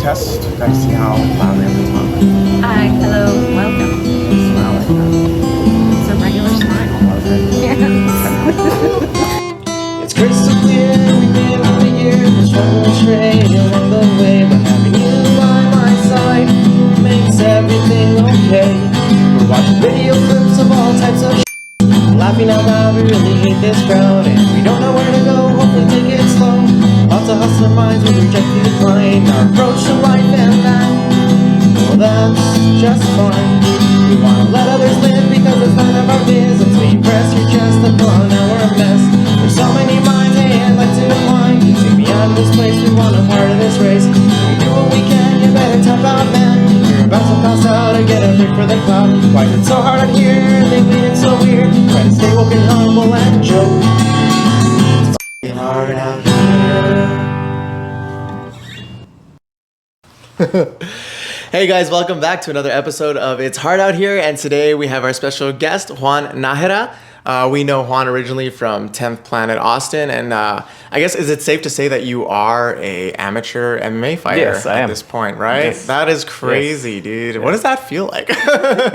test. Gotta see how loudly I can talk. Hi, hello, welcome. Smile like that. It's a regular smile. It's crystal clear, we've been for years, the struggle straight along the way, but having you by my side makes everything okay. We're watching video clips of all types of laughing out loud, we really hate this crowd, and we don't know where to go, hopefully take it slow. Lots of hustler minds will reject the decline, our approach to life and that, well that's just fine. We wanna let others live because it's none of our business. We press your chest upon our mess. There's so many minds, hey, I'd like to align. See beyond this place, we want a part of this race. We do what we can, you better tough out, man. You're about to pass out or get a pick for the cloud. Why is it so hard out here? Lately it's so weird. Try to stay woke and humble and joke. It's f***ing hard out here. Hey guys, welcome back to another episode of It's Hard Out Here, and today we have our special guest, Juan Najera. We know Juan originally from 10th Planet Austin, and I guess is it safe to say that you are a amateur MMA fighter Yes, I at am. this point, right? Yes. That is crazy, Yes. dude. Yes. What does that feel like?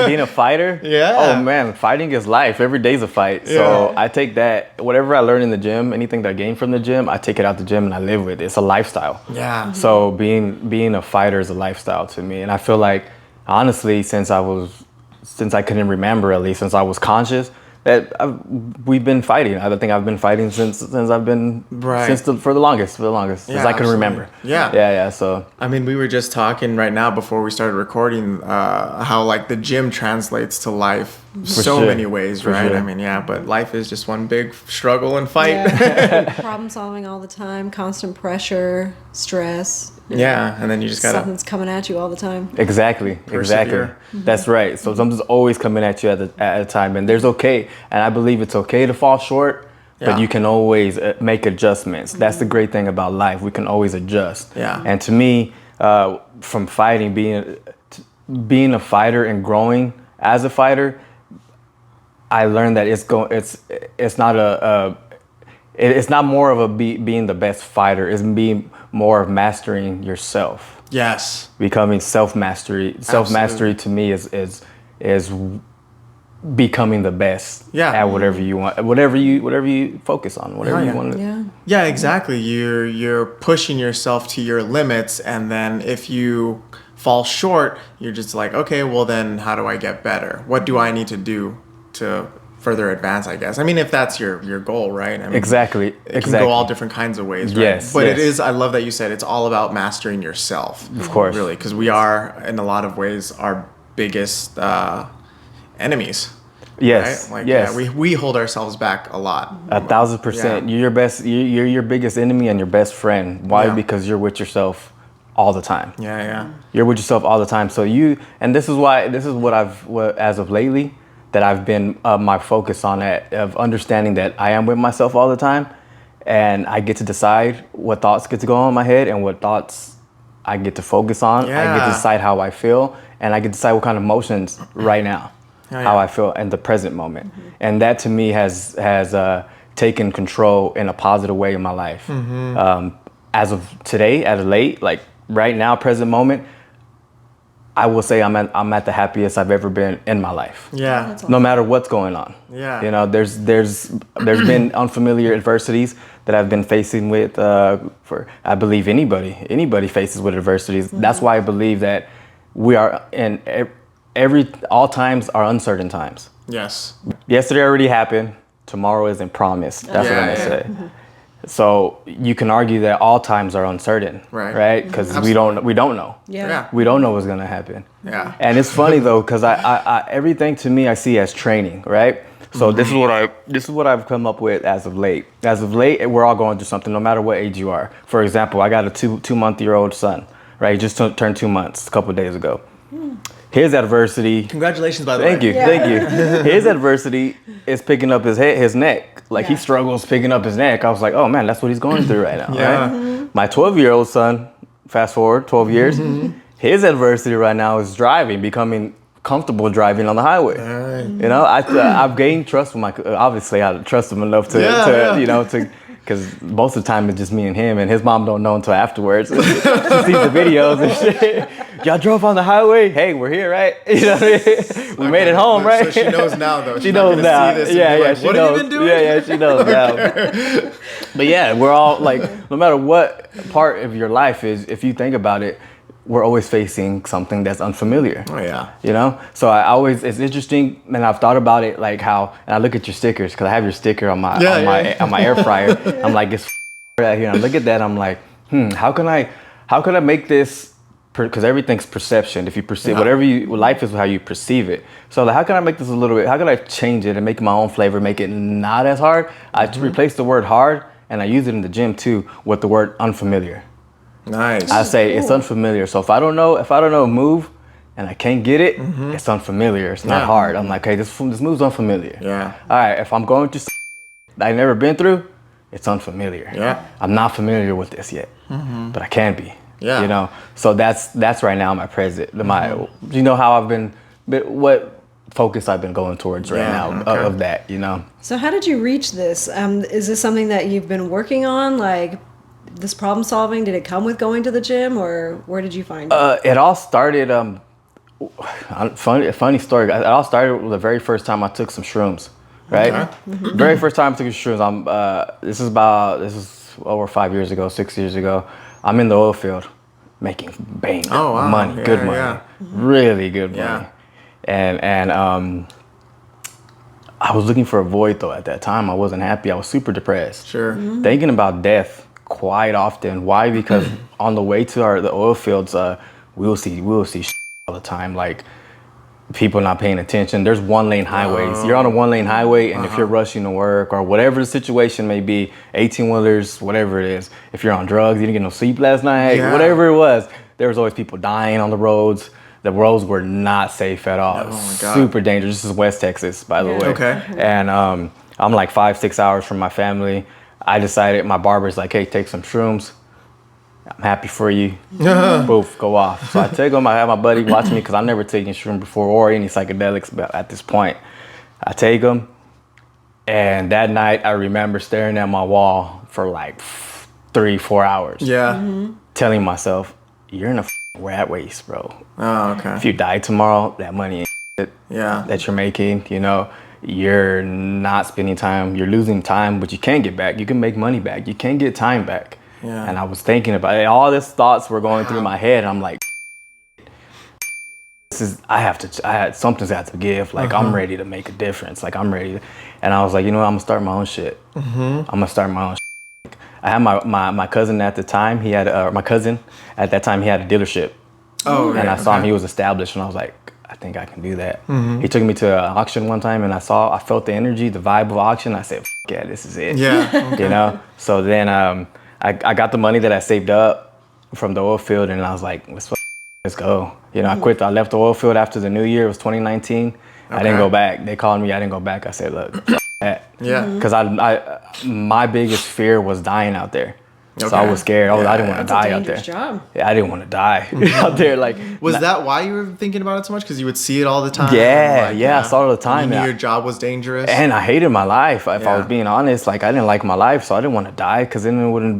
Being a fighter? Yeah. Oh man, fighting is life. Every day's a fight. So I take that, whatever I learn in the gym, anything that I gain from the gym, I take it out the gym and I live with it. It's a lifestyle. Yeah. So being a fighter is a lifestyle to me. And I feel like, honestly, since I couldn't remember, at least since I was conscious, that we've been fighting. I think I've been fighting since I've been for the longest since I can remember. Yeah. So I mean, we were just talking right now before we started recording how like the gym translates to life so many ways, right? Sure. I mean, yeah, but life is just one big struggle and fight. Yeah. Problem solving all the time, constant pressure, stress. Yeah, and then you just gotta Something's coming at you all the time. Exactly. persevere. That's right. So something's always coming at you at a time, and there's okay. And I believe it's okay to fall short, but you can always make adjustments. That's the great thing about life. We can always adjust. Yeah. And to me, from fighting, being a fighter and growing as a fighter, I learned that it's not more of a being the best fighter. It's being more of mastering yourself. Yes. Becoming self-mastery. Self-mastery to me is becoming the best at whatever you want, whatever you focus on, whatever you want to. Yeah, exactly. You're pushing yourself to your limits, and then if you fall short, you're just like, okay, well then how do I get better? What do I need to do to further advance, I guess? I mean, if that's your goal, right? I mean, Exactly. It can go all different kinds of ways, right? Yes, But yes. it is, I love that you said it's all about mastering yourself. Of course. Really, because we are, in a lot of ways, our biggest enemies. Yes. Right? Like, yes. yeah, we hold ourselves back a lot. 1,000%. Yeah. You're your best. You're your biggest enemy and your best friend. Why? Yeah. Because you're with yourself all the time. Yeah. You're with yourself all the time. So this is what as of lately that I've been my focus on of understanding that I am with myself all the time, and I get to decide what thoughts get to go on in my head and what thoughts I get to focus on. I get to decide how I feel, and I get to decide what kind of emotions right now, how I feel in the present moment. And that to me has taken control in a positive way in my life. As of today, as of late, like right now, present moment, I will say I'm at the happiest I've ever been in my life. Yeah. No matter what's going on. Yeah. You know, there's been unfamiliar adversities that I've been facing with for I believe anybody faces with adversities. That's why I believe that we are in all times are uncertain times. Yes. Yesterday already happened. Tomorrow isn't promised. That's what I'm gonna say. So you can argue that all times are uncertain, right? Because we don't know. Yeah. We don't know what's gonna happen. Yeah. And it's funny though, because I everything to me I see as training, right? So this is what I've come up with as of late. As of late, we're all going through something, no matter what age you are. For example, I got a two-month-old son, right? He just turned 2 months a couple of days ago. His adversity. Congratulations, by the way. Thank you. His adversity is picking up his neck. Like he struggles picking up his neck. I was like, oh man, that's what he's going through right now. Right? My 12-year-old son, fast forward 12 years, his adversity right now is becoming comfortable driving on the highway. You know, I've gained trust with obviously I trust him enough to because most of the time it's just me and him, and his mom don't know until afterwards. She sees the videos and shit. Y'all drove on the highway. Hey, we're here, right? You know what I mean? We made it home, right? So she knows now, though. She knows now. Like, She what knows. have you been doing? Yeah, she knows now. But yeah, we're all like, no matter what part of your life is, if you think about it, we're always facing something that's unfamiliar. Oh yeah. You know, so I always, it's interesting, and I've thought about it, like how, and I look at your stickers because I have your sticker on my on my air fryer. I'm like, it's right here. And I look at that, I'm like, how can I make this? Because everything's perception. If you perceive whatever life is how you perceive it. So like, how can I make this a little bit? How can I change it and make it my own flavor? Make it not as hard. I replace the word hard, and I use it in the gym too with the word unfamiliar. Nice. I say it's unfamiliar. So if I don't know a move and I can't get it, it's unfamiliar. It's not hard. I'm like, hey, this move's unfamiliar. Yeah. All right. If I'm going through I've never been through, it's unfamiliar. Yeah. I'm not familiar with this yet, but I can be. Yeah. You know. So that's right now my present. You know how I've been. What focus I've been going towards right now of that. You know. So how did you reach this? Is this something that you've been working on, like this problem solving? Did it come with going to the gym, or where did you find it? It all started. Funny story. It all started with the very first time I took some shrooms. Right. Okay. Very first time I took shrooms. This is over 5 years ago, 6 years ago. I'm in the oil field, making money, good money, really good money, and I was looking for a void though. At that time, I wasn't happy. I was super depressed. Sure. Thinking about death quite often. Why? Because on the way to the oil fields, we will see all the time, like people not paying attention. There's 1-lane highways. You're on a 1-lane highway, and if you're rushing to work or whatever the situation may be, 18-wheelers, whatever it is, if you're on drugs, you didn't get no sleep last night, whatever it was, there was always people dying on the roads. The roads were not safe at all. Oh my God. Super dangerous. This is West Texas, by the way. Okay. And I'm like 5-6 hours from my family. I decided, my barber's like, hey, take some shrooms. I'm happy for you. Boof, go off. So I take them. I have my buddy watch me because I've never taken shroom before or any psychedelics at this point. I take them, and that night I remember staring at my wall for like 3-4 hours. Yeah. Telling myself, you're in a rat race, bro. Oh, okay. If you die tomorrow, that money ain't it that you're making, you know, you're not spending time. You're losing time, but you can get back. You can make money back. You can get time back. Yeah. And I was thinking about it. All these thoughts were going through my head. I'm like, something's got to give. Like, I'm ready to make a difference. Like, I'm ready. And I was like, you know what? I'm going to start my own shit. I'm going to start my own shit. I had my cousin at the time. He had, my cousin at that time, he had a dealership. Oh, and I saw him, he was established. And I was like, I think I can do that. He took me to an auction one time, and I felt the energy, the vibe of auction. I said, yeah, this is it. Yeah. Okay. You know? So then, I got the money that I saved up from the oil field, and I was like, let's go. You know, I quit. I left the oil field after the new year. It was 2019. I didn't go back. They called me. I didn't go back. I said, look, that. Yeah. Because my biggest fear was dying out there. So I was scared. I didn't want to die out there. Job. Yeah, I didn't want to die out there. Like, Was that why you were thinking about it so much? Because you would see it all the time? Yeah, Like, I saw it all the time. You knew your job was dangerous? And I hated my life. If I was being honest, like, I didn't like my life, so I didn't want to die, because then it would have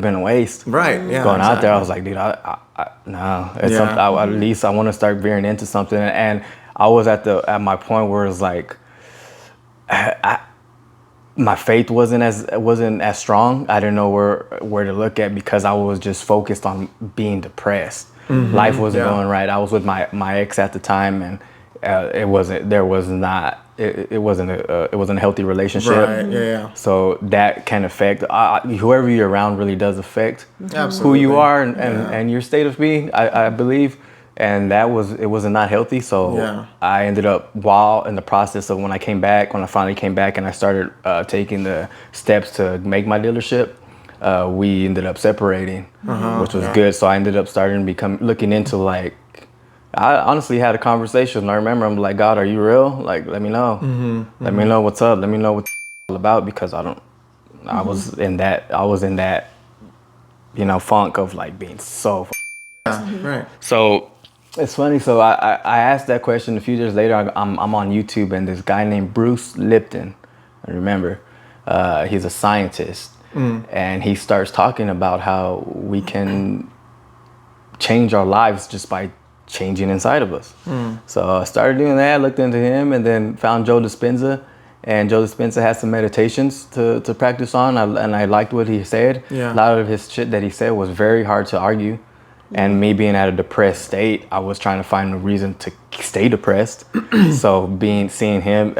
been a waste. Right, yeah. Going out there, I was like, dude, no. It's something, at least I want to start veering into something. And I was at my point where it's like, my faith wasn't as strong. I didn't know where to look at, because I was just focused on being depressed. Life wasn't going right. I was with my ex at the time, and it wasn't a healthy relationship. Right. Yeah. So that can affect whoever you're around. Really does affect Absolutely. who you are and your state of being. I believe. And it was not healthy. So I ended up, while in the process of when I finally came back and I started taking the steps to make my dealership, we ended up separating, which was good. So I ended up looking into, like, I honestly had a conversation. I remember I'm like, God, are you real? Like, let me know. Let me know what's up. Let me know what it's all about, because I was in that, you know, funk of like being so. Right. So it's funny. So I asked that question a few years later. I'm on YouTube, and this guy named Bruce Lipton, I remember, he's a scientist, and he starts talking about how we can change our lives just by changing inside of us. So I started doing that, looked into him, and then found Joe Dispenza. And Joe Dispenza has some meditations to practice on, and I liked what he said. Yeah. A lot of his shit that he said was very hard to argue. And me being at a depressed state, I was trying to find a reason to stay depressed. So seeing him,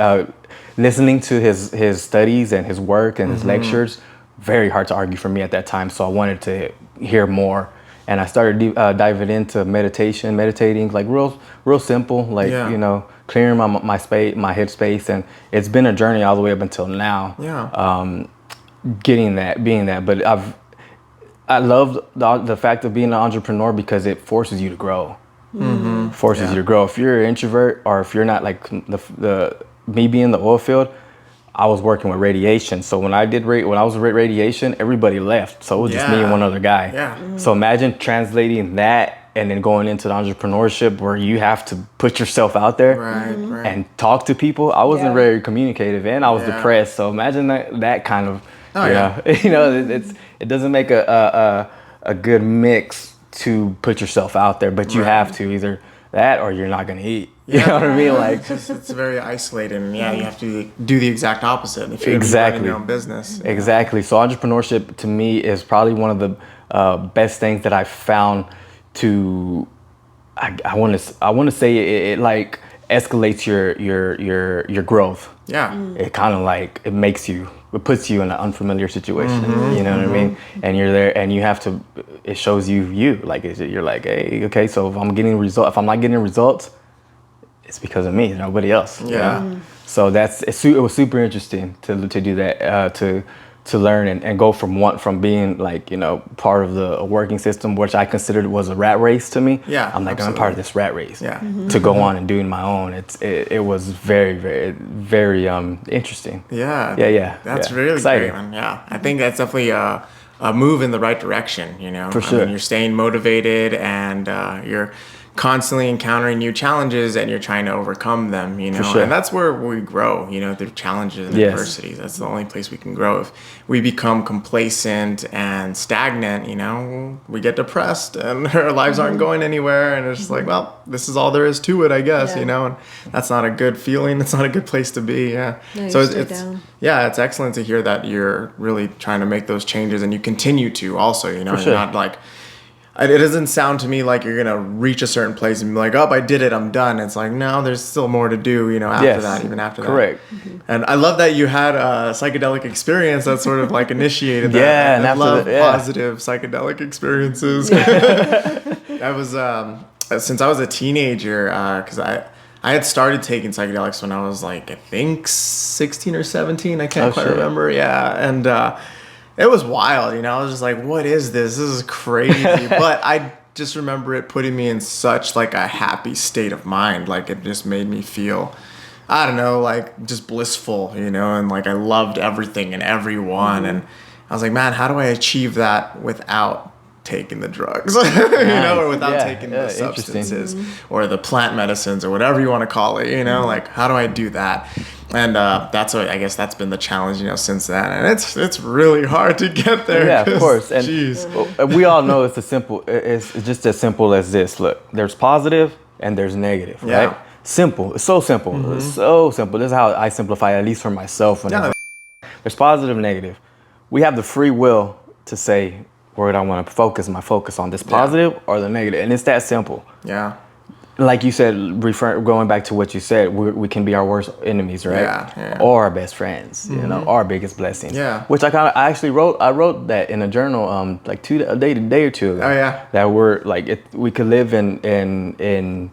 listening to his studies and his work and his lectures, very hard to argue for me at that time. So I wanted to hear more. And I started diving into meditating, like real simple, like, you know, clearing my space, my head space. And it's been a journey all the way up until now. Yeah. Being that. But I love the fact of being an entrepreneur because it forces you to grow. Forces you to grow. If you're an introvert, or if you're not, like me being in the oil field, I was working with radiation. So when I was with radiation, everybody left. So it was just me and one other guy. Yeah. So imagine translating that and then going into the entrepreneurship where you have to put yourself out there Right. and talk to people. I wasn't very communicative and I was depressed. So imagine that kind of, you know, it doesn't make a good mix to put yourself out there, but you have to either that or you're not going to eat. You know what I mean? Like, it's very isolated, and you have to do the exact opposite if you're running your own business. Exactly. So entrepreneurship to me is probably one of the best things that I found to. I want to say it like escalates your growth. Yeah. It kind of like it puts you in an unfamiliar situation. You know what I mean? And you're there, and you have to. It shows you like you're like, hey, okay. So if I'm not getting results, it's because of me, nobody else. Yeah. You know? So it was super interesting to do that, to learn and go from being like, you know, part of the working system, which I considered was a rat race to me. Yeah, I'm like, absolutely. I'm part of this rat race. Yeah. To go on and doing my own. It was very, very, very interesting. Yeah. That's really exciting. great, man. Yeah. I think that's definitely a move in the right direction, you know. For sure. I mean, you're staying motivated, and you're constantly encountering new challenges, and you're trying to overcome them, you know. For sure. And that's where we grow, you know, through challenges and adversities. That's the only place we can grow. If we become complacent and stagnant, you know, we get depressed and our lives aren't going anywhere, and it's just like, well, this is all there is to it, I guess, you know. And that's not a good feeling. It's not a good place to be. Yeah. No, So you it's it's excellent to hear that you're really trying to make those changes, and you continue to also, you know. For sure. You're not like, it doesn't sound to me like you're going to reach a certain place and be like, oh, I did it, I'm done. It's like, no, there's still more to do, you know, after that, even after that. Correct. And I love that you had a psychedelic experience that sort of like initiated that. Yeah, and I after love that, positive psychedelic experiences. I was, since I was a teenager, because I had started taking psychedelics when I was like, I think 16 or 17. I can't quite remember. Yeah. And it was wild, you know. I was just like, what is this? This is crazy. But I just remember it putting me in such like a happy state of mind. Like it just made me feel, I don't know, like just blissful, you know, and like I loved everything and everyone. And I was like, man, how do I achieve that without taking the drugs, you know, or without taking the substances or the plant medicines or whatever you want to call it, you know, like how do I do that? And that's what I guess that's been the challenge, you know, since then. And it's really hard to get there. Yeah, of course. And geez. We all know it's just as simple as this. Look, there's positive and there's negative, right? Simple. It's so simple. It's so simple. This is how I simplify it, at least for myself. There's positive and negative. We have the free will to say, where do I want to focus my focus on, this positive or the negative? And it's that simple. Yeah. Like you said, going back to what you said, we can be our worst enemies, right? Yeah. Or our best friends, you know, our biggest blessings. Yeah. Which I actually wrote that in a journal, like a day or two ago. Oh yeah. That we're like, we could live in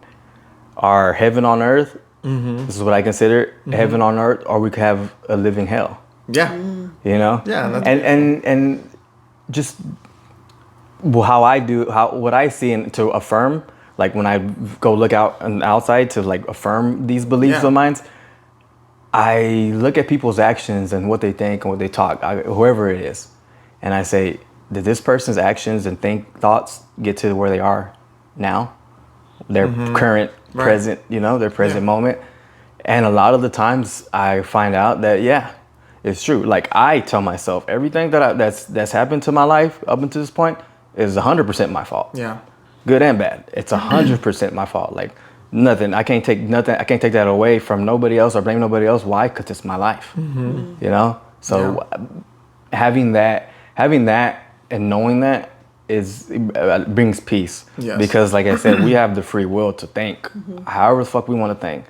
our heaven on earth. This is what I consider heaven on earth, or we could have a living hell. Yeah. You know. Yeah. And just what I see and to affirm. Like when I go look out on the outside to like affirm these beliefs of mine, I look at people's actions and what they think and what they talk, whoever it is. And I say, did this person's actions and thoughts get to where they are now? Their current, present, you know, their present moment. And a lot of the times I find out that, is true. Like I tell myself everything that's happened to my life up until this point is 100% my fault. Yeah. Good and bad. It's 100% my fault. Like nothing. I can't take that away from nobody else or blame nobody else. Why? Because it's my life. You know. So having that and knowing that brings peace. Yes. Because like I said, we have the free will to think however the fuck we want to think.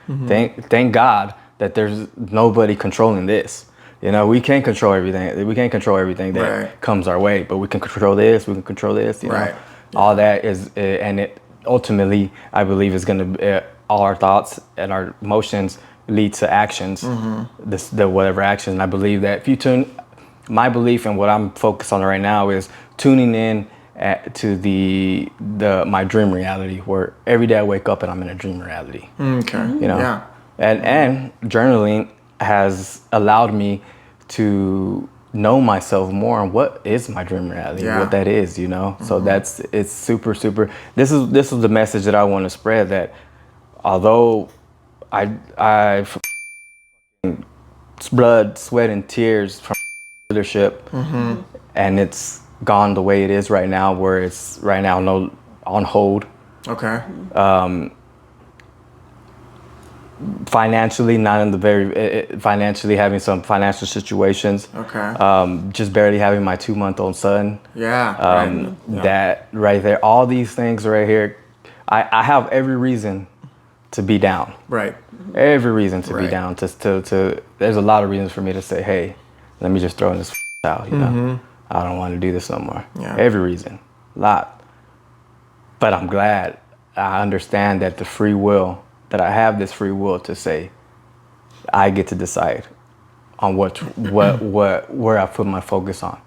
Thank God that there's nobody controlling this. You know, we can't control everything. We can't control everything that comes our way, but we can control this. We can control this. You know, all that is, and it ultimately, I believe, is going to all our thoughts and our emotions lead to actions. The whatever actions. And I believe that if you tune, my belief and what I'm focused on right now is tuning in to my dream reality, where every day I wake up and I'm in a dream reality. Okay. You know, and journaling has allowed me to know myself more on what is my dream reality, what that is, you know. So it's super. This is the message that I want to spread, that although I've blood, sweat, and tears from leadership, and it's gone the way it is right now, where it's right now on hold. Okay. Financially, not in the very financially, having some financial situations. Okay. Just barely having my 2-month-old son. Yeah. That right there, all these things right here, I have every reason to be down. Right. Every reason to be down. To there's a lot of reasons for me to say, hey, let me just throw in this out. You know, I don't want to do this no more. Yeah. Every reason, a lot. But I'm glad I understand that the free will. That I have this free will to say, I get to decide on where I put my focus on.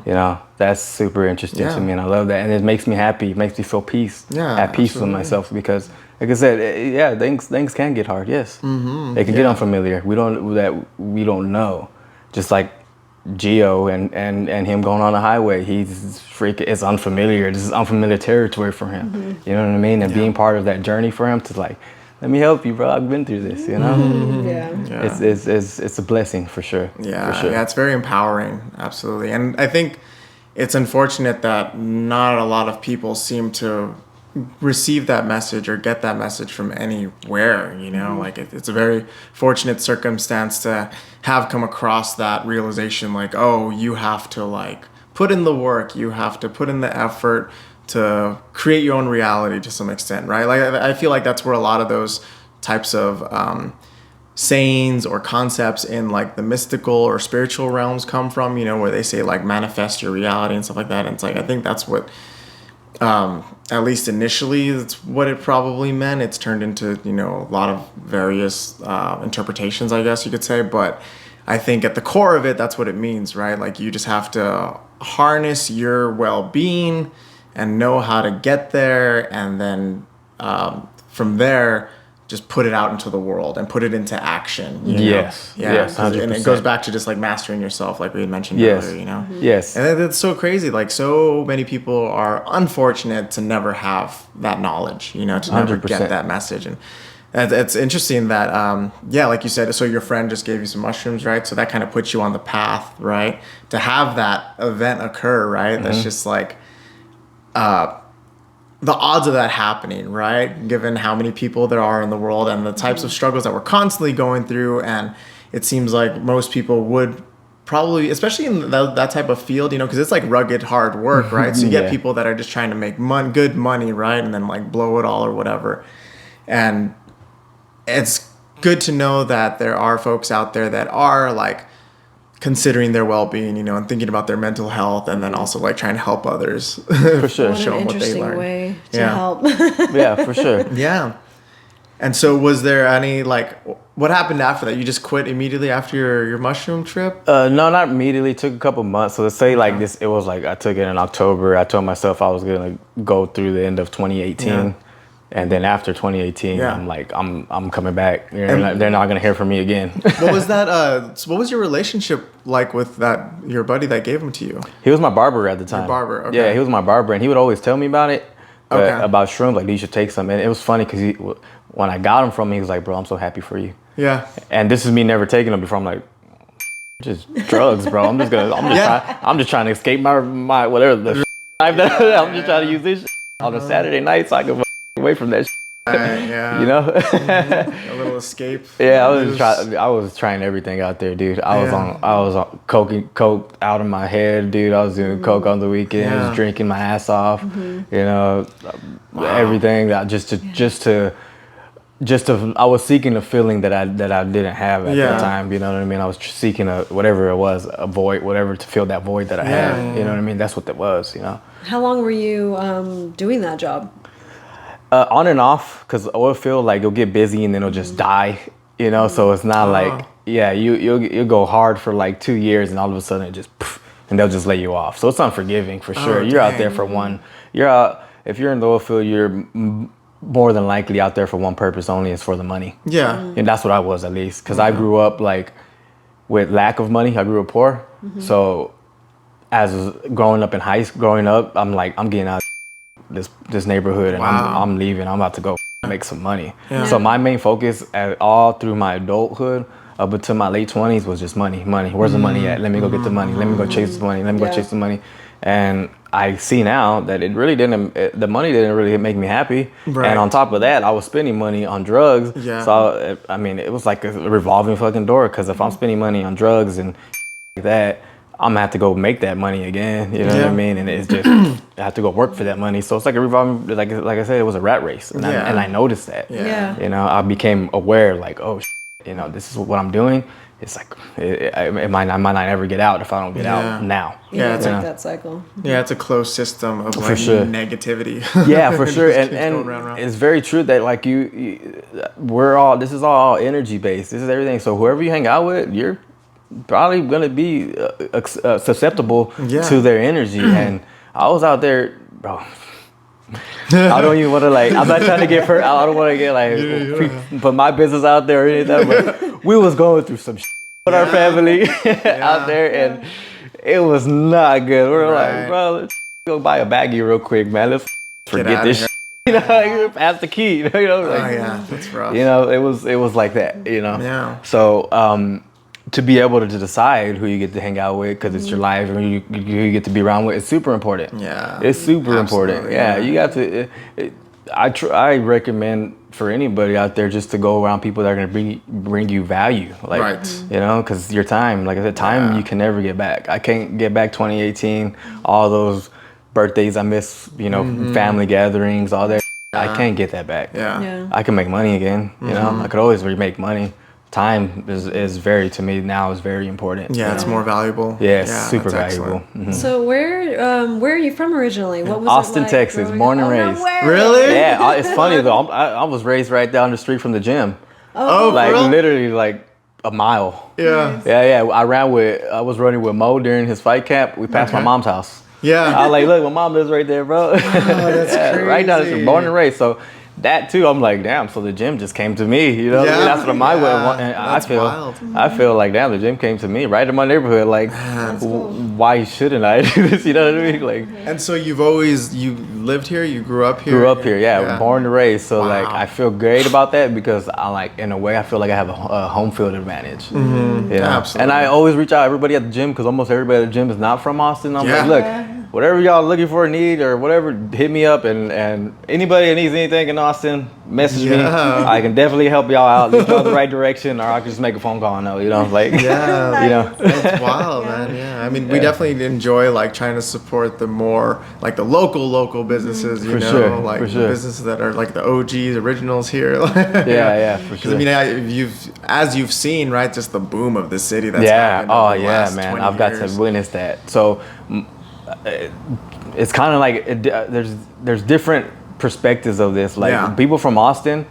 You know, that's super interesting to me, and I love that, and it makes me happy. It makes me feel at peace with myself, because, like I said, things can get hard. Yes, they can get unfamiliar. We don't know. Just like Gio and him going on the highway, it's unfamiliar. This is unfamiliar territory for him. You know what I mean? And being part of that journey for him to like, let me help you, bro. I've been through this, you know? It's a blessing for sure. Yeah, for sure. Yeah, it's very empowering, absolutely. And I think it's unfortunate that not a lot of people seem to receive that message or get that message from anywhere, you know? Like it's a very fortunate circumstance to have come across that realization, like, oh, you have to like put in the work, you have to put in the effort to create your own reality to some extent, right? Like I feel like that's where a lot of those types of sayings or concepts in like the mystical or spiritual realms come from, you know, where they say like manifest your reality and stuff like that. And it's like, I think that's what, at least initially, that's what it probably meant. It's turned into, you know, a lot of various interpretations, I guess you could say. But I think at the core of it, that's what it means, right? Like you just have to harness your well-being and know how to get there, and then from there, just put it out into the world and put it into action. You know? Yes. Yeah. Yes. 100%. And it goes back to just like mastering yourself, like we had mentioned earlier. You know. Yes. And it's so crazy. Like so many people are unfortunate to never have that knowledge. You know, to never 100%. get that message. And it's interesting that like you said. So your friend just gave you some mushrooms, right? So that kind of puts you on the path, right? To have that event occur, right? That's just like. The odds of that happening, right? Given how many people there are in the world and the types of struggles that we're constantly going through. And it seems like most people would probably, especially in that type of field, you know, because it's like rugged, hard work, right? So you get people that are just trying to make good money, right? And then like blow it all or whatever. And it's good to know that there are folks out there that are like, considering their well-being, you know, and thinking about their mental health, and then also like trying to help others. For sure. What Show an them what they interesting learned. way to help. Yeah, for sure. Yeah. And so was there any, like, what happened after that? You just quit immediately after your mushroom trip? No, not immediately. It took a couple months. So let's say like this, it was like I took it in October. I told myself I was going to go through the end of 2018. Yeah. And then after 2018, Yeah. I'm like, I'm coming back. They're not going to hear from me again. What was that? What was your relationship like with your buddy that gave them to you? He was my barber at the time. Your barber, okay. Yeah, he was my barber, and he would always tell me about it, about shrooms. Like, you should take some. And it was funny because when I got him from him, he was like, bro, I'm so happy for you. Yeah. And this is me never taking them before. I'm like, just drugs, bro. I'm just trying to escape my whatever the I'm just trying to use this on a Saturday night so I can away from that. Yeah. You know. A little escape. Yeah, I was trying everything out there, dude. I was on coke out of my head, dude. I was doing coke on the weekends, drinking my ass off. You know, everything that I was seeking a feeling that I didn't have at that time. You know what I mean? I was seeking whatever it was, a void, whatever, to fill that void that I had. You know what I mean? That's what that was. You know. How long were you doing that job? On and off, because oil field, like, you'll get busy and then it'll just die, you know. So it's not like, you'll go hard for like 2 years and all of a sudden it just and they'll just lay you off. So it's unforgiving for sure. You're out there for one. If you're in the oil field, you're more than likely out there for one purpose only, is for the money. Yeah. And that's what I was, at least, because I grew up like with lack of money. I grew up poor. So as growing up, I'm like, I'm getting out this neighborhood and I'm leaving. I'm about to go make some money. So my main focus all through my adulthood up until my late 20s was just money. Where's the money at? Let me go get the money. Let me go chase the money. Let me go chase the money. And I see now that the money didn't really make me happy. Right. And on top of that, I was spending money on drugs. Yeah. So I mean, it was like a revolving fucking door, because if I'm spending money on drugs and like that, I'm gonna have to go make that money again. You know what I mean? And it's just, I have to go work for that money. So it's like a revolving, like I said, it was a rat race. And I noticed that. Yeah. You know, I became aware, like, oh, you know, this is what I'm doing. It's like, I might not ever get out if I don't get out now. Yeah, it's like that cycle. Yeah, it's a closed system of like negativity. Yeah, for sure. And it's very true that like this is all energy based. This is everything. So whoever you hang out with, you're probably gonna be susceptible to their energy. And I was out there, bro. I don't even want to I'm not trying to get hurt. I don't want to get put my business out there or anything. But we was going through some shit with our family out there, and it was not good. We were like, bro, let's go buy a baggie real quick, man. Let's forget this shit. You know, pass the key. You know, that's rough. You know, it was like that. You know. Yeah. So to be able to decide who you get to hang out with, because it's your life, and who you get to be around with, it's super important. Yeah, it's super important. Yeah, you got to. I recommend for anybody out there just to go around people that are gonna bring you value. Like, you know, because your time, like I said, time you can never get back. I can't get back 2018, all those birthdays I missed, you know, family gatherings, all that. I can't get that back. Yeah, I can make money again. You know, I could always remake money. Time is very important. Yeah, it's more valuable. Yeah, it's super valuable. So where are you from originally? What was Austin, it like Texas, born and raised. No Really? Yeah, it's funny though. I was raised right down the street from the gym. Oh, like literally like a mile. Yeah. Yeah. I was running with Mo during his fight camp. We passed my mom's house. Yeah. I was like, look, my mom lives right there, bro. Oh, that's crazy. Right down the street, born and raised. So that too, I'm like, damn. So the gym just came to me, you know. Yeah. That's what my way. And I feel like, damn, the gym came to me right in my neighborhood. Like, why shouldn't I do this? You know what I mean? Like. And so you lived here. You grew up here. Grew up here, yeah. Born and raised. So like, I feel great about that, because I like, in a way, I feel like I have a home field advantage. You know? Absolutely. And I always reach out to everybody at the gym, because almost everybody at the gym is not from Austin. I'm like, look. Whatever y'all looking for, need, or whatever, hit me up, and anybody that needs anything in Austin, message me. I can definitely help y'all out, lead y'all the right direction, or I can just make a phone call. No, you know, like, you know, that's wild, man. Yeah, I mean, we definitely enjoy like trying to support the more like the local businesses, you know, like businesses that are like the OGs, originals here. Yeah, for sure. I mean, as you've seen, right, just the boom of the city. That's happened oh over the last man, 20 I've got years. to witness that. So. It's kind of like there's different perspectives of this. Like people from Austin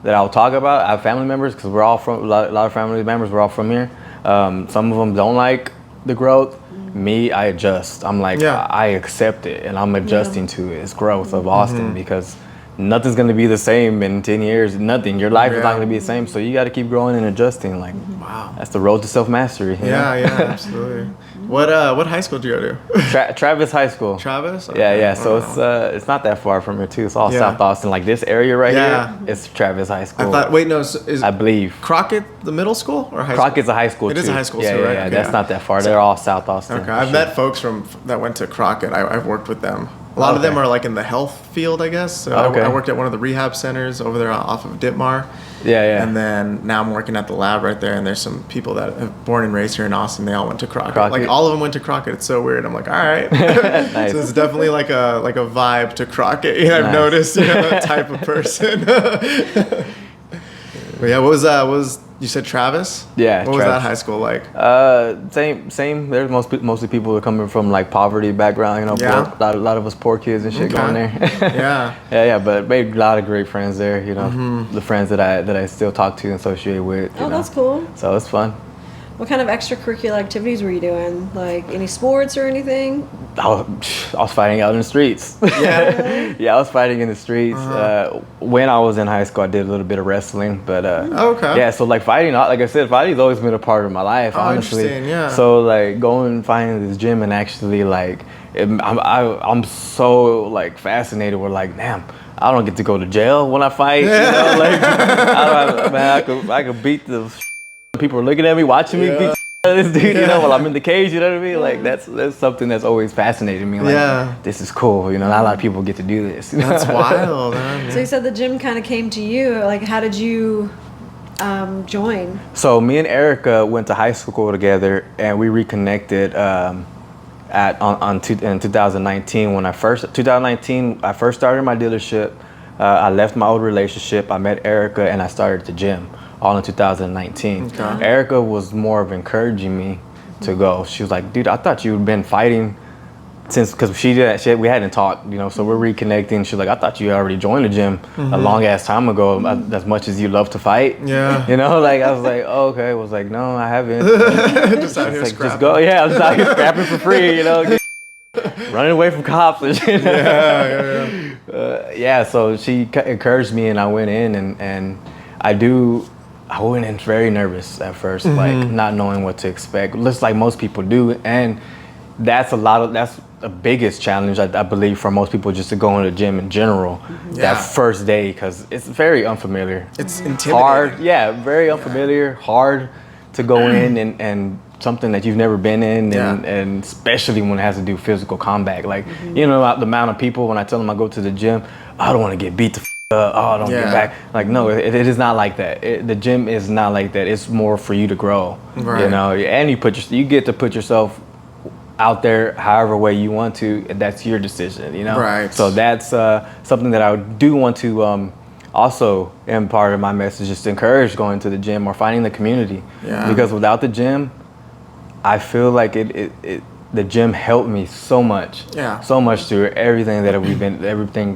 that I'll talk about, I have family members, because we're all from a lot of family members. We're all from here. Some of them don't like the growth. Me, I adjust. I'm like, I accept it, and I'm adjusting to its growth of Austin, because nothing's gonna be the same in 10 years. Nothing. Your life is not Yeah. gonna be the same. So you got to keep growing and adjusting. Like, Wow. that's the road to self mastery. Yeah, absolutely. What high school did you go to? Travis High School. Travis? Yeah, Okay. yeah. So Wow. it's not that far from here too. It's all Yeah. South Austin. Like this area right Yeah. here, it's Travis High I School. thought. Wait, no. Is I believe. Crockett the middle school or high school? Crockett's a high school It too. is a high school yeah, too, yeah, right? yeah. Okay, That's yeah. not that far. They're all South Austin. Okay, I've met folks that went to Crockett. I've worked with them. A lot of them Okay. are like in the health field, I guess. So Okay. I worked at one of the rehab centers over there off of Ditmar. Yeah, yeah. And then now I'm working at the lab right there, and there's some people that have born and raised here in Austin. They all went to Crockett. Crockett? Like all of them went to Crockett. It's so weird. I'm like, all right. Nice. So it's definitely like a vibe to Crockett. Yeah, I've Nice. noticed. That type of person. But yeah, what was you said Travis? Yeah, What was that Travis. high school like? Same. There's mostly people that are coming from like poverty background. You know, Yeah. poor, lot of us poor kids and shit Okay. going there. Yeah. yeah. But made a lot of great friends there. You know, the friends that I still talk to and associate with. you Oh, know. that's cool. So it's fun. What kind of extracurricular activities were you doing? Like any sports or anything? I was fighting out in the streets. Yeah. Yeah, I was fighting in the streets. When I was in high school, I did a little bit of wrestling, but Okay. yeah. So like fighting, like I said, fighting's always been a part of my life. Oh, honestly, interesting, yeah. So like going and finding this gym and actually like, I'm so like fascinated with like, damn. I don't get to go to jail when I fight. You know, like I could beat the. People are looking at me, watching me beat this dude. You know, while I'm in the cage. You know what I mean? Like that's something that's always fascinated me. Like, Yeah. this is cool. You know, not a lot of people get to do this. That's wild, man. So you said the gym kind of came to you. Like, how did you join? So me and Erica went to high school together, and we reconnected in 2019 when I first started my dealership. I left my old relationship. I met Erica, and I started the gym all in 2019. Okay. Erica was more of encouraging me to go. She was like, "Dude, I thought you'd been fighting since," because we hadn't talked, you know. So we're reconnecting. She's like, "I thought you already joined the gym a long ass time ago. As much as you love to fight." Yeah. You know, like I was like, "Oh, okay." I was like, "No, I haven't." Just out here It's like, scrapping. just go. Yeah, I'm just out here scrapping for free. You know, running away from cops and shit. Yeah. So she encouraged me, and I went in, and I went in very nervous at first, like not knowing what to expect, just like most people do. And that's the biggest challenge, I believe, for most people, just to go in the gym in general, Yeah. that first day, because it's very unfamiliar. It's intimidating. Hard, yeah, very unfamiliar, hard to go in and something that you've never been in, and especially when it has to do physical combat. Like, you know, the amount of people, when I tell them I go to the gym, I don't want to get beat the up, oh, don't get back. Like, no, it is not like that. The gym is not like that. It's more for you to grow, Right. you know, and you get to put yourself out there however way you want to, and that's your decision, you know? Right. So that's something that I do want to also impart of my message, just to encourage going to the gym or finding the community. Yeah. Because without the gym, I feel like the gym helped me so much. Yeah. So much through everything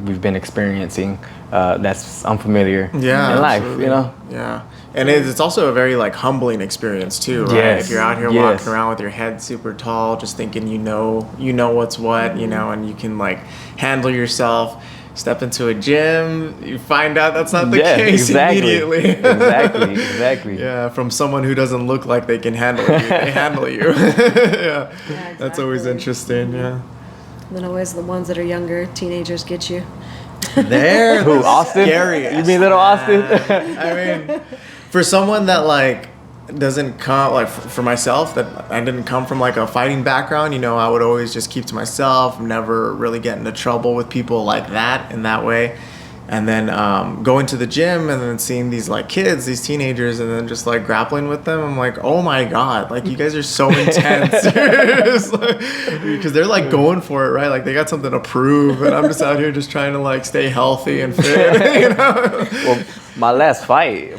we've been experiencing that's unfamiliar Yeah, in life, absolutely. you know? Yeah. And it's also a very like humbling experience too, right? Yes. If you're out here Yes. walking around with your head super tall, just thinking you know what's what, you know, and you can like handle yourself. Step into a gym, you find out that's not the case immediately. Exactly. Yeah, from someone who doesn't look like they can handle you, they handle you. Yeah. That's always exactly. interesting. Yeah. And then always the ones that are younger, teenagers get you. There. Who, Austin? Scariest. You mean little Austin? I mean, for someone that like doesn't come like for myself, that I didn't come from like a fighting background, you know, I would always just keep to myself, never really get into trouble with people like that in that way. And then going to the gym and then seeing these like kids, these teenagers, and then just like grappling with them, I'm like, oh my god, like you guys are so intense, because they're like going for it, right? Like they got something to prove, and I'm just out here just trying to like stay healthy and fit, you know. Well, my last fight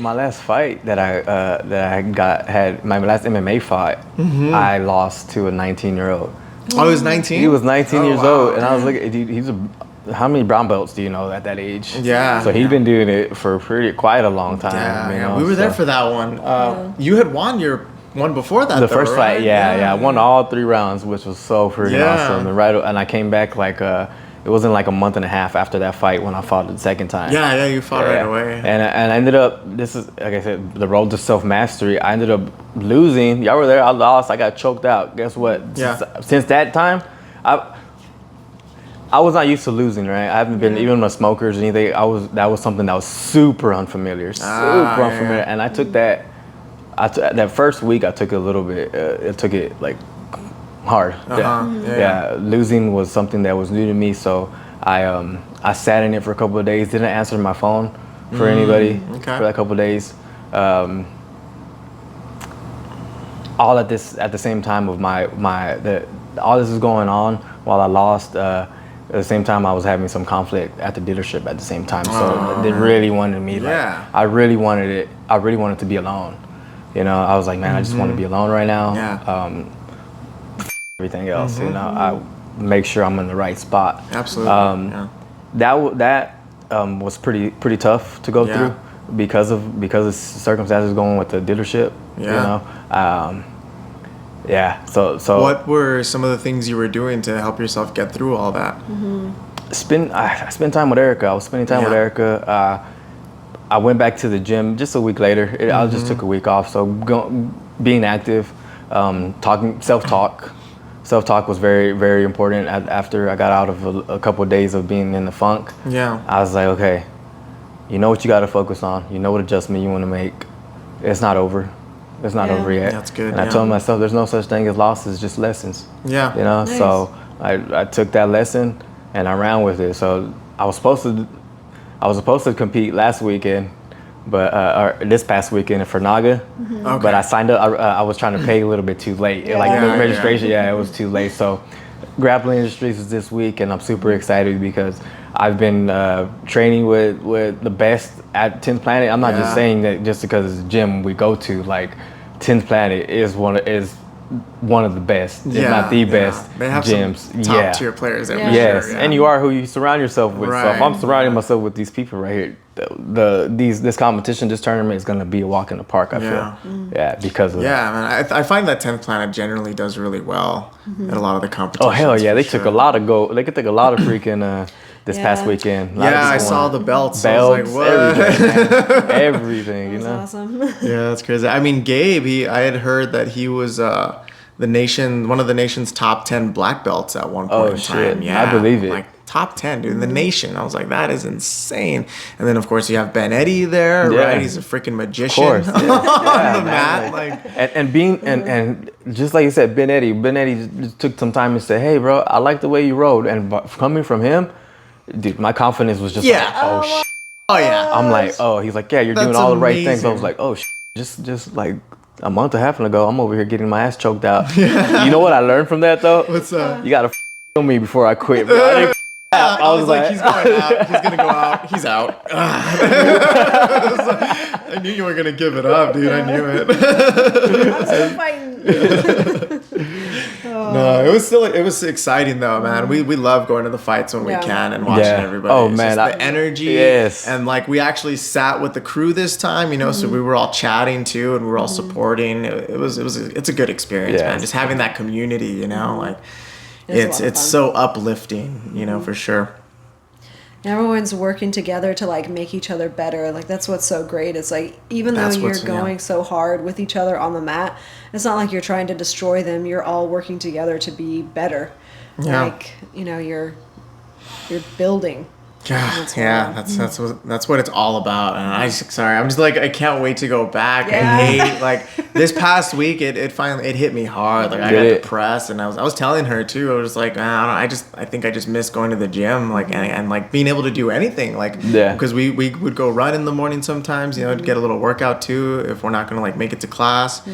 that I had my last MMA fight, I lost to a 19-year-old. Oh, he was 19. He was 19 Oh, years wow. old, and I was looking. He's how many brown belts do you know at that age? Yeah. So he's been doing it for quite a long time. Yeah, you yeah. know, We were there so- for that one. You had won your one before that. the though, first right? fight. Yeah. I won all 3 rounds, which was so freaking Yeah. awesome. And I came back like it wasn't like a month and a half after that fight when I fought the second time. Yeah, you fought right away. And I ended up, this is, like I said, the road to self-mastery. I ended up losing. Y'all were there. I lost. I got choked out. Guess what? Yeah. Since that time, I was not used to losing, right? I haven't been, even with smokers or anything, that was something that was super unfamiliar. Unfamiliar. And I took that, that first week, I took it a little bit, it took it like hard. Losing was something that was new to me, so I sat in it for a couple of days, didn't answer my phone for anybody for that couple of days. All at the same time of all this is going on while I lost. At the same time, I was having some conflict at the dealership at the same time. So they really wanted me. I really wanted it. I really wanted to be alone. You know, I was like, man, I just want to be alone right now. Yeah. Everything else, you know, I make sure I'm in the right spot. Absolutely. That was pretty tough to go through because of circumstances going with the dealership. You know. So what were some of the things you were doing to help yourself get through all that? I spent time with Erica. I was spending time with Erica. I went back to the gym just a week later. I just took a week off. So being active, talking, self-talk was very, very important. After I got out of a couple of days of being in the funk, I was like, okay, you know what you got to focus on. You know what adjustment you want to make. It's not over. It's not over yet. That's good. And I told myself there's no such thing as losses, just lessons. Yeah. You know, so I took that lesson and I ran with it. So I was supposed to compete last weekend, but or this past weekend for Naga. But I signed up. I was trying to pay a little bit too late. The registration, it was too late. So Grappling Industries is this week, and I'm super excited because I've been training with the best at 10th Planet. I'm not just saying that just because it's a gym we go to. Like 10th Planet is one of the best, if not the best they have gyms. Some top tier players there. Yes, and you are who you surround yourself with. So if I'm surrounding myself with these people right here, this competition, this tournament is going to be a walk in the park. I feel, because of that. Yeah, man, I find that 10th Planet generally does really well at a lot of the competitions. Oh hell yeah, they took a lot of gold. They could take a lot of freaking. This past weekend. I saw the belts. I was like, what? Everything, you know? Awesome. Yeah, that's crazy. I mean, Gabe, I had heard that he was one of the nation's top 10 black belts at one point in time. Yeah, I believe it. Like top 10, dude, in the nation. I was like, that is insane. And then, of course, you have Ben Eddy there, right? He's a freaking magician on the mat. And just like you said, Ben Eddy just took some time and said, hey, bro, I like the way you rode. And coming from him, dude, my confidence was just like, oh, shit. Oh, yeah. I'm like, oh, he's like, yeah, you're doing all the right things. I was like, oh, shit. Just like a month and a half ago, I'm over here getting my ass choked out. You know what I learned from that, though? What's that? You got to kill me before I quit, bro. I didn't I was like, he's going out. He's going to go out. He's out. I knew you were going to give it up, dude. I knew it. I'm still fighting. No, it was exciting though, man. We love going to the fights when we can and watching everybody. Oh it's man, just the energy. And like we actually sat with the crew this time, you know, so we were all chatting too, and we were all supporting. It's a good experience, man. Just having that community, you know, like it's so uplifting, you know, for sure. Everyone's working together to like make each other better. Like that's what's so great. It's like even though you're going so hard with each other on the mat, it's not like you're trying to destroy them. You're all working together to be better. Like, you know, you're building. That's what it's all about. And I'm just like, I can't wait to go back. I hate like this past week. It finally hit me hard. Like I got depressed, and I was telling her too. I was like, I think I just miss going to the gym, like and like being able to do anything, like because we would go run in the morning sometimes, you know, to get a little workout too if we're not gonna like make it to class,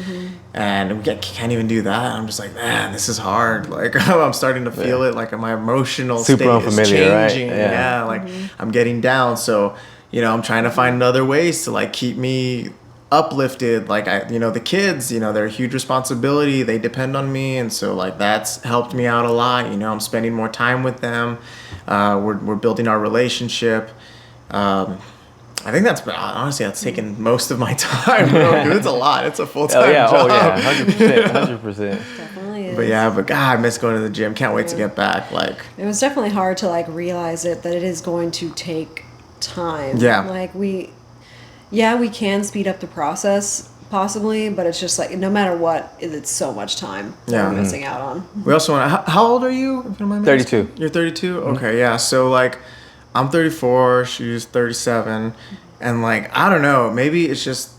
and we can't even do that. I'm just like, man, this is hard. Like I'm starting to feel it. Like my emotional state is changing. Right? Like I'm getting down, so you know I'm trying to find other ways to like keep me uplifted. Like the kids, they're a huge responsibility. They depend on me, and so like that's helped me out a lot. I'm spending more time with them. We're building our relationship. I think that's taken most of my time, bro. Dude, it's a lot. It's a full-time job. Oh yeah, 100%. Definitely But yeah, but God, I miss going to the gym. Can't wait to get back. Like, it was definitely hard to like realize that it is going to take time. Yeah. Like we can speed up the process possibly, but it's just like no matter what, it's so much time that we're missing out on. we also want to. How old are you? If you don't mind me 32. asking? You're 32. Okay, yeah. So like, I'm 34. She's 37, and like I don't know. Maybe it's just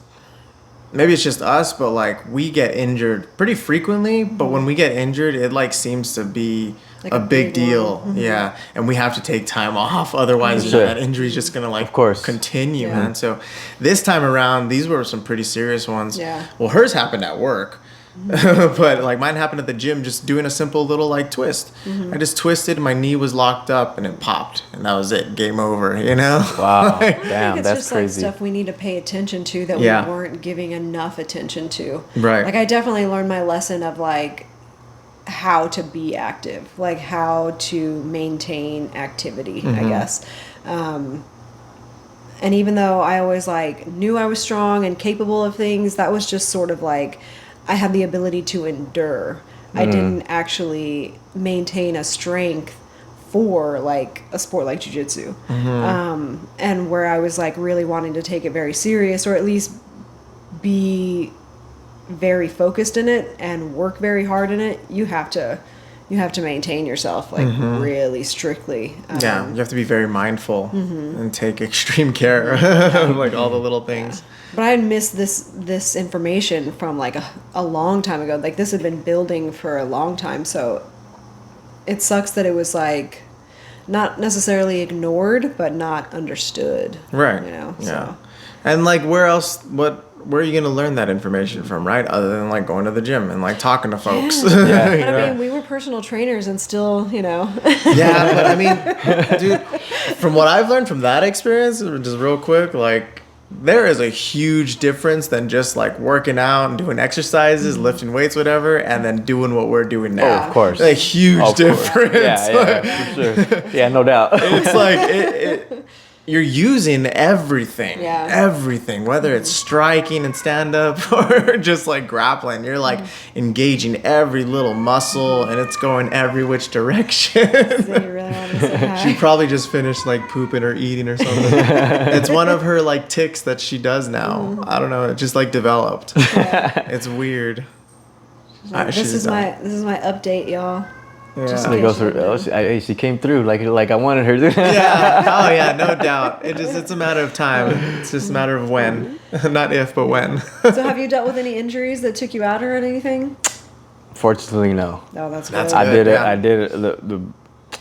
us, but like we get injured pretty frequently. But when we get injured, it like seems to be Like a a big big deal. one. Yeah, and we have to take time off. Otherwise, you know, Sure. that injury's just gonna like Of course. continue, Yeah. man. So this time around, these were some pretty serious ones. Yeah. Well, hers happened at work. But like mine happened at the gym, just doing a simple little like twist. I just twisted, my knee was locked up and it popped, and that was it. Game over, you know? Wow. I think Damn, it's that's just crazy. like stuff we need to pay attention to that Yeah. we weren't giving enough attention to. Right. Like I definitely learned my lesson of like how to be active, like how to maintain activity, I guess. And even though I always like knew I was strong and capable of things, that was just sort of like I had the ability to endure. I didn't actually maintain a strength for like a sport like jiu-jitsu. And where I was like really wanting to take it very serious, or at least be very focused in it and work very hard in it, you have to maintain yourself like really strictly. Yeah, you have to be very mindful and take extreme care of like all the little things. But I had missed this information from like a long time ago. Like this had been building for a long time, so it sucks that it was like not necessarily ignored, but not understood. Right. You know. Yeah. So. And like where are you gonna learn that information from, right? Other than like going to the gym and like talking to folks. Yeah. You But I know? mean, we were personal trainers and still, you know. Yeah, but I mean, dude, from what I've learned from that experience, just real quick, like there is a huge difference than just like working out and doing exercises, lifting weights, whatever, and then doing what we're doing Oh, now. of course. A huge Of course. difference. Yeah, for sure. Yeah, no doubt. It's like you're using everything. Yeah. Everything, whether it's striking and stand up or just like grappling. You're like engaging every little muscle and it's going every which direction. So you really want to say hi? She probably just finished like pooping or eating or something. It's one of her like tics that she does now. I don't know. It just like developed. It's weird. This is my update, y'all. Just Yeah. in It goes case you through, didn't know. she came through like I wanted her to. Yeah. Oh yeah. No doubt. It's a matter of time. It's just a matter of when, not if, but when. So have you dealt with any injuries that took you out or anything? Fortunately, no. No, that's That's good. I good, did it. yeah. I did it.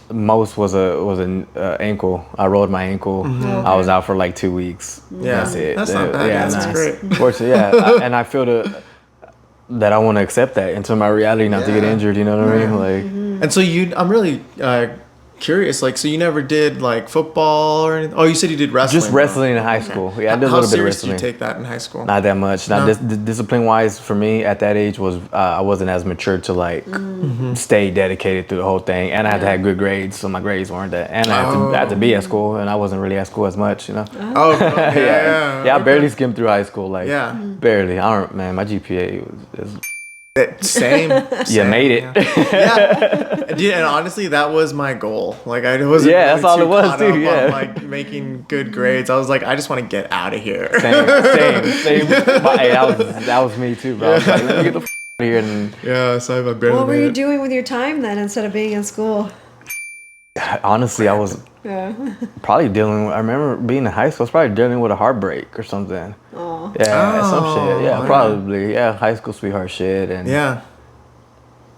The most was an ankle. I rolled my ankle. I was out for like 2 weeks. Yeah. That's it. That's not bad. Yeah, That's nah. great. Fortunately, and I feel that I want to accept that into my reality, not to get Yeah. injured. You know what I mean? Like. And so I'm really curious. Like, so you never did like football or anything? Oh, you said you did wrestling. Just wrestling in high school. Yeah, I did a How little bit of serious wrestling. did you take that in high school? Not that much. Not No? discipline wise for me at that age was I wasn't as mature to like stay dedicated through the whole thing, and I had to have good grades, so my grades weren't that, and I had to be at school, and I wasn't really at school as much, you know. Oh, yeah. Yeah, I barely skimmed through high school, like Yeah. barely. I don't, man. My GPA was Same. you made it. Yeah. Dude, and honestly, that was my goal. Like, I wasn't. Yeah, that's all too it was, caught too, up on, yeah. like making good grades. I was like, I just want to get out of here. Same. But, hey, that was me too, bro. I was like, let me get the out of here. And Yeah, so I barely What were made you it. doing with your time then instead of being in school? honestly, I was Yeah. probably I remember being in high school, I was probably dealing with a heartbreak or something. Oh. Yeah, some Oh, shit. Yeah, yeah. probably. Yeah, high school sweetheart shit. And Yeah.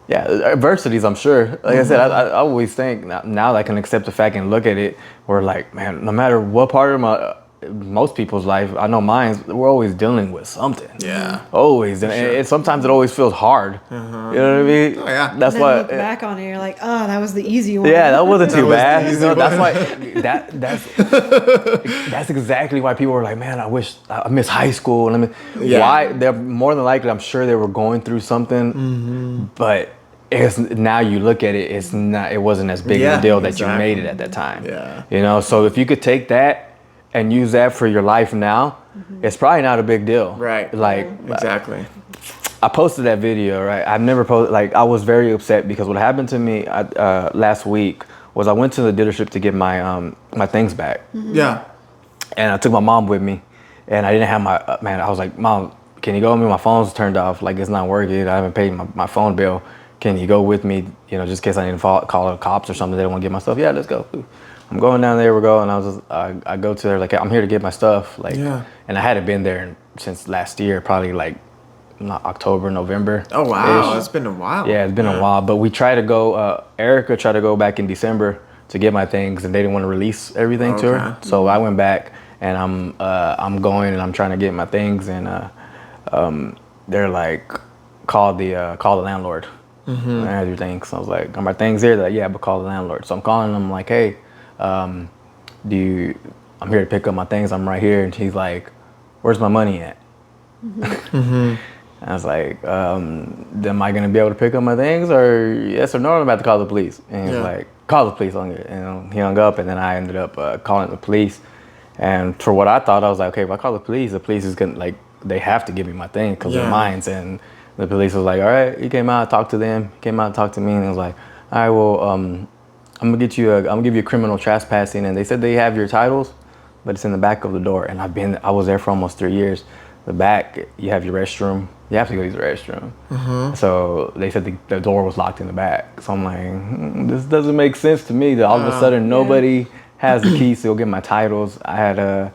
yeah, adversities, I'm sure. Like I said, I always think now that I can accept the fact and look at it, we're like, man, no matter what part of most people's life, I know mine, we're always dealing with something. Yeah. Always. And sometimes it always feels hard. You know what I mean? Oh, yeah. That's And then why. look back on it, you're like, oh, that was the easy one. Yeah, that wasn't too was the bad. easy You know, that's one. why that's exactly why people were like, man, I wish I miss high school. And I mean, Yeah. why? They're more than likely, I'm sure they were going through something, but now you look at it, it wasn't as big of Yeah, a deal that exactly. you made it at that time. Yeah. You know, so if you could take that and use that for your life now, it's probably not a big deal. Right. Like, Exactly. I posted that video, right? I've never posted, like, I was very upset because what happened to me last week was I went to the dealership to get my my things back. Yeah. And I took my mom with me, and I didn't have my, man, I was like, Mom, can you go with me? My phone's turned off, like, it's not working. I haven't paid my phone bill. Can you go with me, you know, just in case I need to call the cops or something. They don't want to get my stuff. Yeah, let's go. I'm going down there, we're going. I go to there, like, I'm here to get my stuff. Like, Yeah. And I hadn't been there since last year, probably like, not October, November. Oh, wow. It's been a while. Yeah, it's been a while. But we tried to go, Erica tried to go back in December to get my things, and they didn't want to release everything to her. So I went back, and I'm going, and I'm trying to get my things, and they're like, call the landlord and everything. So I was like, are my things here? They're like, yeah, but call the landlord. So I'm calling them like, hey, I'm here to pick up my things. I'm right here. And he's like, where's my money at? I was like, am I gonna be able to pick up my things, or yes or no? I'm about to call the police. And he's like, call the police on it. And he hung up, and then I ended up calling the police. And for what I thought, I was like, okay, if I call the police is gonna, like, they have to give me my thing because they're mine. And the police was like, all right. He came out, talked to them, came out, talked to me, and was like, all right, well, I'm gonna give you a criminal trespassing. And they said they have your titles, but it's in the back of the door. And I was there for almost 3 years. The back, you have your restroom. You have to go use the restroom. So they said the door was locked in the back. So I'm like, this doesn't make sense to me. That all of a sudden nobody has the keys to go get my titles. I had a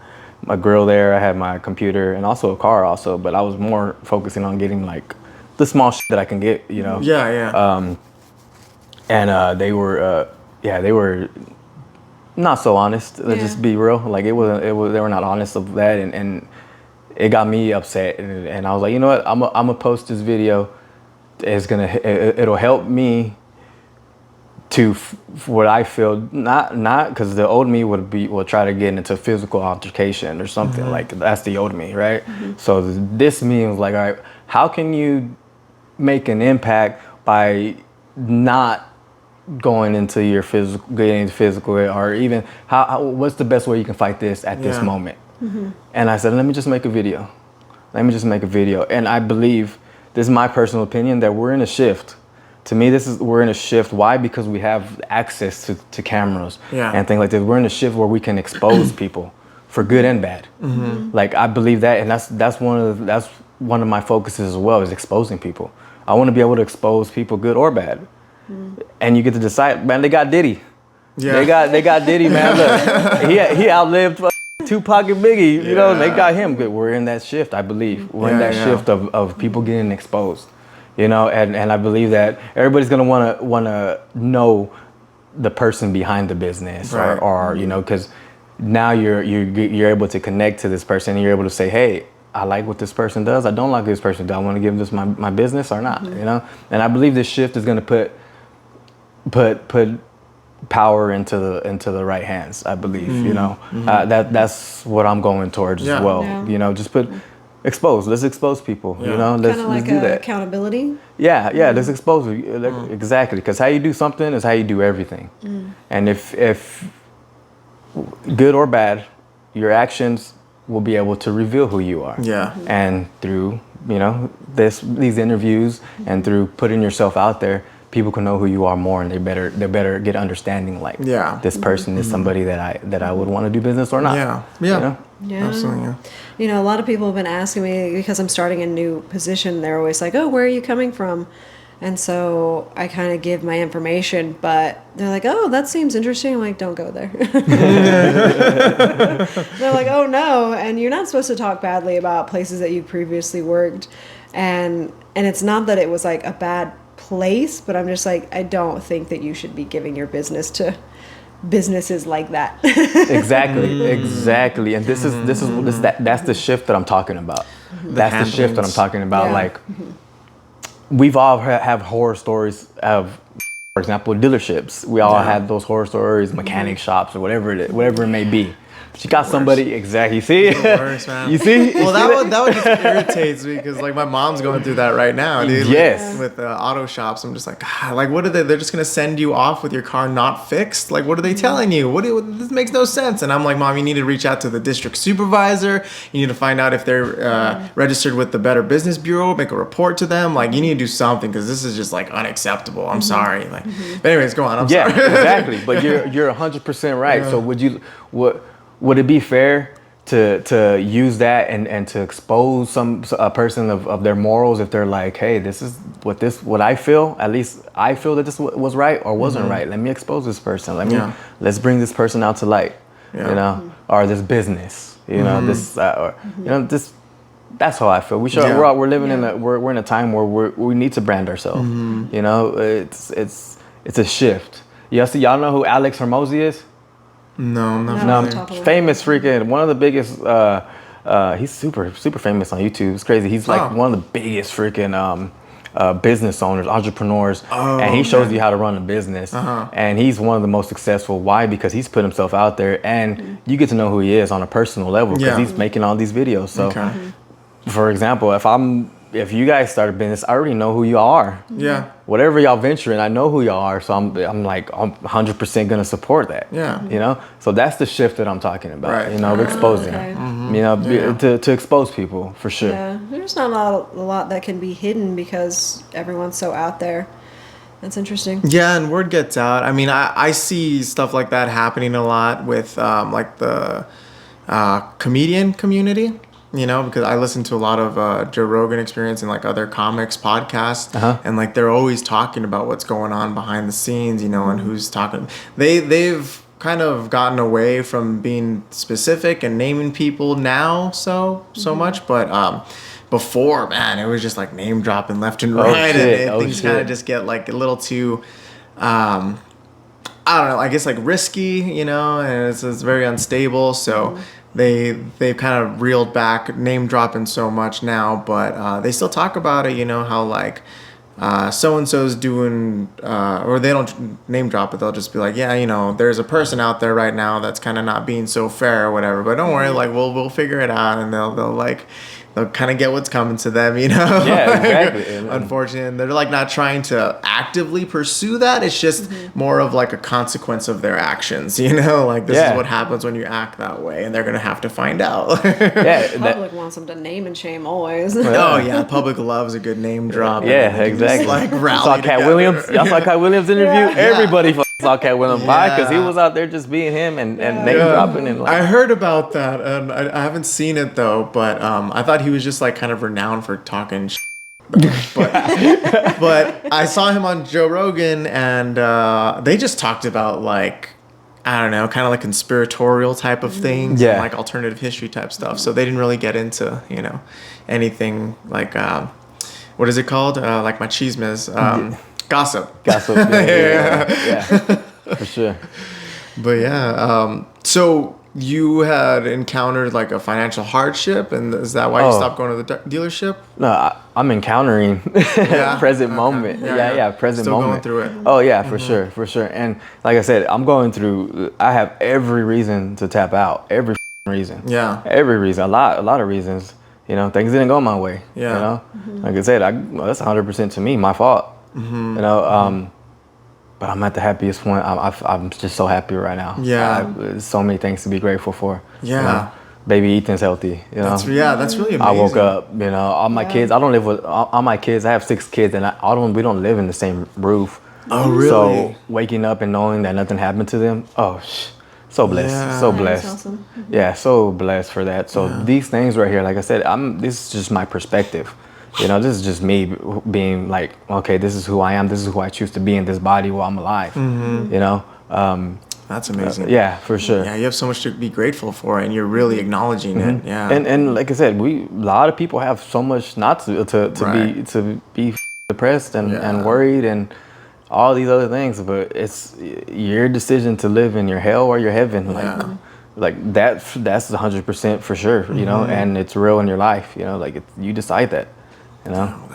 grill there. I had my computer and also a car also. But I was more focusing on getting like the small shit that I can get, you know. And they were not so honest. Let's just be real. Like they were not honest of that, and it got me upset, and I was like, you know what? I'm gonna post this video. It'll help me to what I feel. Not because the old me will try to get into physical altercation or something like that's the old me, right? So this me was like, all right, how can you make an impact by not going into your getting physical, or even what's the best way you can fight this at this moment? And I said, let me just make a video. And I believe, this is my personal opinion, that we're in a shift. To me, we're in a shift. Why? Because we have access to cameras and things like this. We're in a shift where we can expose people for good and bad. Like, I believe that, and that's one of my focuses as well, is exposing people. I want to be able to expose people, good or bad. And you get to decide. Man, they got Diddy. They got Diddy, man. Look, he outlived Tupac and Biggie, you know, they got him. But we're in that shift, I believe. We're in that shift of people getting exposed, you know, and I believe that everybody's gonna wanna know the person behind the business, or you know, because now you're able to connect to this person, and you're able to say, hey, I like what this person does. I don't like this person. Do I want to give this my business or not? You know, and I believe this shift is gonna put power into the right hands, I believe. You know, that's what I'm going towards as well. You know, just let's expose people. You know, let's do that. Accountability. Let's expose it. Exactly, because how you do something is how you do everything. And if good or bad, your actions will be able to reveal who you are. And through, you know, these interviews and through putting yourself out there, people can know who you are more, and they better get understanding, like, this person is somebody that I would want to do business or not. You know? Absolutely. You know, a lot of people have been asking me, because I'm starting a new position, they're always like, oh, where are you coming from? And so I kind of give my information, but they're like, oh, that seems interesting. I'm like, don't go there. They're like, oh, no. And you're not supposed to talk badly about places that you previously worked. And it's not that it was like a bad place, but I'm just like, I don't think that you should be giving your business to businesses like that. Exactly. And that's the shift that I'm talking about. That's the shift that I'm talking about. Like, we've all have horror stories of, for example, dealerships. We all had those horror stories, mechanic shops, or whatever it may be. She got somebody exactly. See, Worse, man. you see. Well, that would just irritates me because like my mom's going through that right now, dude. Yes. With auto shops, I'm just like, God, like what are they? They're just gonna send you off with your car not fixed. Like, what are they telling you? This makes no sense. And I'm like, Mom, you need to reach out to the district supervisor. You need to find out if they're registered with the Better Business Bureau. Make a report to them. Like, you need to do something because this is just like unacceptable. I'm sorry. Like, but anyways, go on. I'm sorry. Exactly. But you're 100% right. So would it be fair to use that and to expose a person of their morals if they're like, hey, this is what I feel, at least I feel that this was right or wasn't right. Let me expose this person. Let's bring this person out to light. You know, or this business. You know, this you know, this. That's how I feel. We're living we're in a time where we need to brand ourselves. You know, it's a shift. Y'all know who Alex Hormozy is? No, Famous freaking, one of the biggest. He's super famous on YouTube. It's crazy. He's like one of the biggest freaking business owners, entrepreneurs, and he shows you how to run a business. And he's one of the most successful. Why? Because he's put himself out there, and you get to know who he is on a personal level because he's making all these videos. So, for example, if you guys start a business, I already know who you are. Yeah. Whatever y'all venture in, I know who y'all are. So I'm 100% gonna support that. Yeah. You know. So that's the shift that I'm talking about. Right. You know, we're exposing. Okay. You know, to expose people for sure. Yeah, there's not a lot that can be hidden because everyone's so out there. That's interesting. Yeah, and word gets out. I mean, I see stuff like that happening a lot with like the comedian community. You know, because I listen to a lot of Joe Rogan Experience and like other comics podcasts, and like they're always talking about what's going on behind the scenes, you know, and who's talking. They've kind of gotten away from being specific and naming people now so much, but before, man, it was just like name dropping left and right, and things kind of just get like a little too. I don't know. I guess like risky, you know, and it's very unstable. So they've kind of reeled back, name dropping so much now, but they still talk about it. You know how like so and so's doing, or they don't name drop it. They'll just be like, yeah, you know, there's a person out there right now that's kind of not being so fair or whatever. But don't worry, like we'll figure it out, and they'll kind of get what's coming to them, you know? Yeah, exactly. Unfortunately, they're like not trying to actively pursue that. It's just more of like a consequence of their actions, you know? Like this is what happens when you act that way, and they're going to have to find out. The public wants them to name and shame always. Oh, yeah. Public loves a good name drop. Yeah, exactly. Like rally saw Cat together. Williams? Y'all saw Cat Williams interview? Yeah. Everybody saw Cat Williams. Why? Because he was out there just being him and name dropping. And like, I heard about that, and I haven't seen it though, but I thought he was just like kind of renowned for talking but I saw him on Joe Rogan, and they just talked about like, I don't know, kind of like conspiratorial type of things, and like alternative history type stuff. So they didn't really get into, you know, anything like what is it called? Like machismo, gossip. Gossip. Yeah, for sure. But so you had encountered like a financial hardship, and is that why you stopped going to the dealership? No, I'm encountering present moment. Present Still moment. going through it. Oh yeah, for sure. And like I said, I have every reason to tap out. Every reason. Yeah. Every reason. A lot of reasons. You know, things didn't go my way. Yeah. You know, like I said, that's 100% to me, my fault. You know, but I'm at the happiest point. I'm just so happy right now. Yeah. There's so many things to be grateful for. Yeah. You know? Baby Ethan's healthy. You know. That's really amazing. I woke up. You know, all my kids. I don't live with all my kids. I have 6 kids, and we don't live in the same roof. Oh, really? So waking up and knowing that nothing happened to them. So blessed. Yeah. So blessed. That's awesome. Yeah, so blessed for that. So these things right here, like I said, this is just my perspective. You know, this is just me being like, okay, this is who I am. This is who I choose to be in this body while I'm alive. You know? That's amazing. Yeah, for sure. Yeah, you have so much to be grateful for, and you're really acknowledging it. Yeah. And like I said, a lot of people have so much not to be depressed and worried and all these other things, but it's your decision to live in your hell or your heaven. Like that's 100% for sure. You know, and it's real in your life. You know, like you decide that. You know?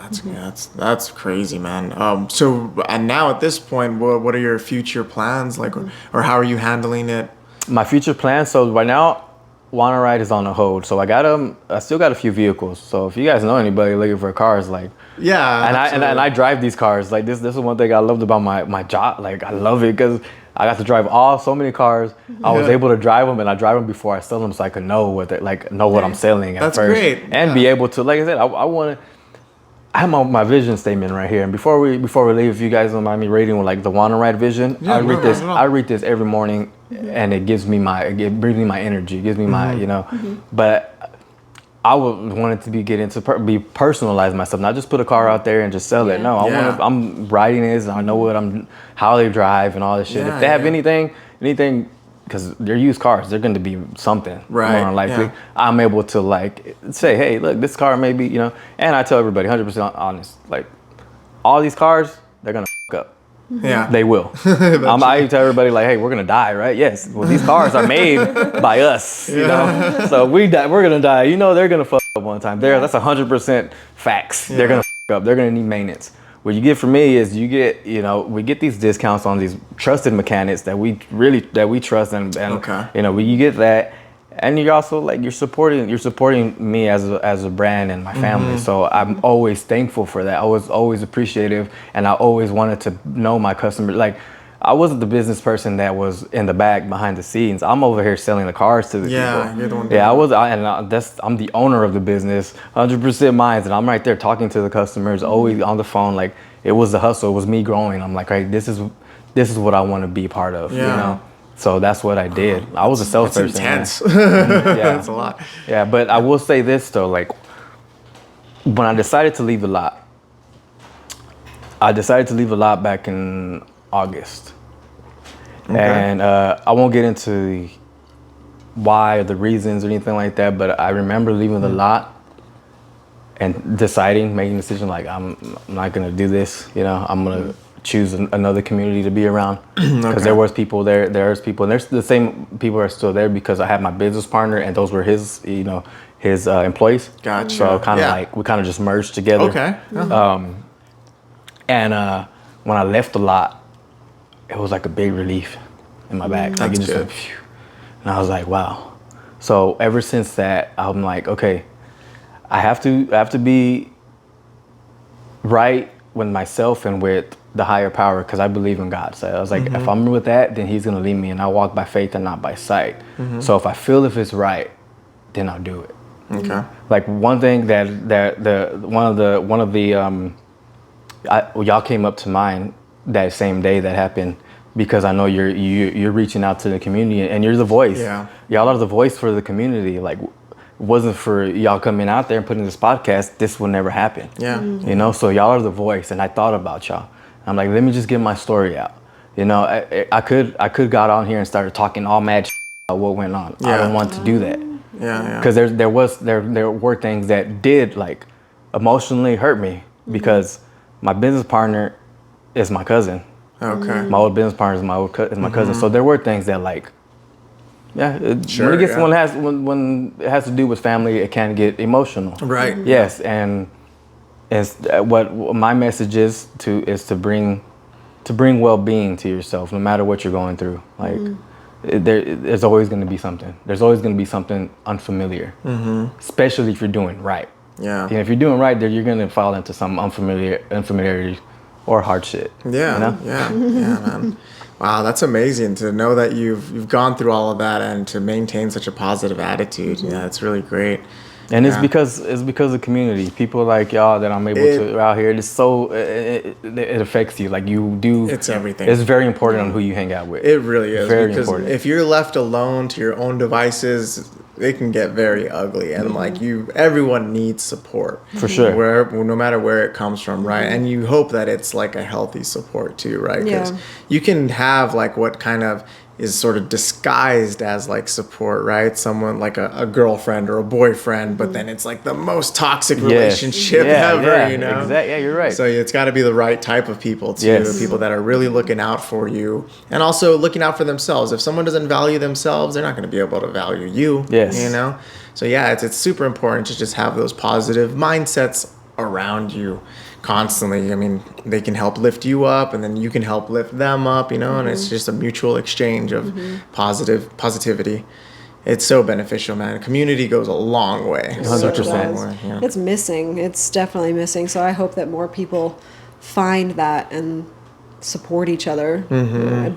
That's crazy, man. So and now at this point, what are your future plans like, or how are you handling it? My future plans. So right now, Wanna Ride is on a hold. So I still got a few vehicles. So if you guys know anybody looking for cars, like, Yeah. and I drive these cars. Like this is one thing I loved about my job. Like I love it because I got to drive so many cars. I was able to drive them, and I drive them before I sell them, so I could know what I'm selling at That's first. great. And be able to, like I said, I have my vision statement right here. And before we leave, if you guys don't mind me reading like the Wanna Ride vision, I read this every morning, and it brings me my energy, it gives me my But I would want it to be personalized myself, not just put a car out there and just sell it. No, I'm riding this, and I know how they drive and all this shit. If they have anything, because they're used cars, they're going to be something more than likely. I'm able to like say, hey, look, this car may be, and I tell everybody 100% honest, like all these cars, they're going to fuck up. Yeah, they will. I tell everybody like, hey, we're gonna die, right? Yes. Well, these cars are made by us, So we're gonna die. They're gonna fuck up one time. That's 100% facts. They're gonna fuck up. They're gonna need maintenance. What you get from me is we get these discounts on these trusted mechanics that we trust, and you get that. And you're also like you're supporting me as a brand and my family. So I'm always thankful for that. I was always appreciative, and I always wanted to know my customers. Like I wasn't the business person that was in the back behind the scenes. I'm over here selling the cars to the people. You're the one. I'm the owner of the business, 100% mine, and I'm right there talking to the customers, always on the phone. Like it was the hustle. It was me growing. I'm like, right, this is what I want to be part of. So that's what I did. I was a salesperson. That's intense. That's a lot. Yeah, but I will say this though, like when I decided to leave the lot, back in August. And I won't get into why or the reasons or anything like that, but I remember leaving the lot and making a decision like I'm not gonna do this. I'm gonna choose another community to be around, because there was people there. There's people, and there's the same people are still there because I had my business partner, and those were his employees. Gotcha. So we kind of just merged together. Okay. And when I left the lot, it was like a big relief in my back. That's good. Went, phew. And I was like, wow. So ever since that, I'm like, okay, I have to be right with myself and with the higher power, because I believe in God. So I was like, if I'm with that, then he's going to lead me, and I walk by faith and not by sight. So if I feel if it's right, then I'll do it. Okay. Like one thing y'all came up to mind that same day that happened, because I know you're reaching out to the community, and you're the voice. Yeah. Y'all are the voice for the community. Like, wasn't for y'all coming out there and putting this podcast, this would never happen. Yeah. So y'all are the voice, and I thought about y'all. I'm like, let me just get my story out. I could got on here and started talking all mad about what went on. I don't want to do that. Yeah. Because there were things that did like emotionally hurt me, because my business partner is my cousin. Okay. My old business partner is my cousin. So there were things that like, when it has to do with family, it can get emotional. Right. Yes, and it's what my message is to bring well-being to yourself, no matter what you're going through. Like there's always going to be something. There's always going to be something unfamiliar, especially if you're doing right. Yeah. And if you're doing right, then you're going to fall into some unfamiliarity or hard shit. Yeah. Yeah, man. Wow, that's amazing to know that you've gone through all of that and to maintain such a positive attitude. Yeah, it's really great. And it's because of community, people like y'all that I'm able to out here. It's so it affects you. Like you do. It's everything. It's very important on who you hang out with. It really is. Very because important. If you're left alone to your own devices, it can get very ugly. And everyone needs support. For sure. No matter where it comes from, right? And you hope that it's like a healthy support too, right? Because you can have like what kind of is sort of disguised as like support, right? Someone like a girlfriend or a boyfriend, but then it's like the most toxic relationship ever, you know? Exactly. Yeah, you're right. So it's got to be the right type of people too. Yes. People that are really looking out for you and also looking out for themselves. If someone doesn't value themselves, they're not going to be able to value you. Yes. You know? So it's super important to just have those positive mindsets around you constantly. I mean, they can help lift you up, and then you can help lift them up, you know, and it's just a mutual exchange of positivity. it's so beneficial, man. Community goes a long way. Such a 100%. long way. Yeah. It's missing. It's definitely missing. So I hope that more people find that and support each other,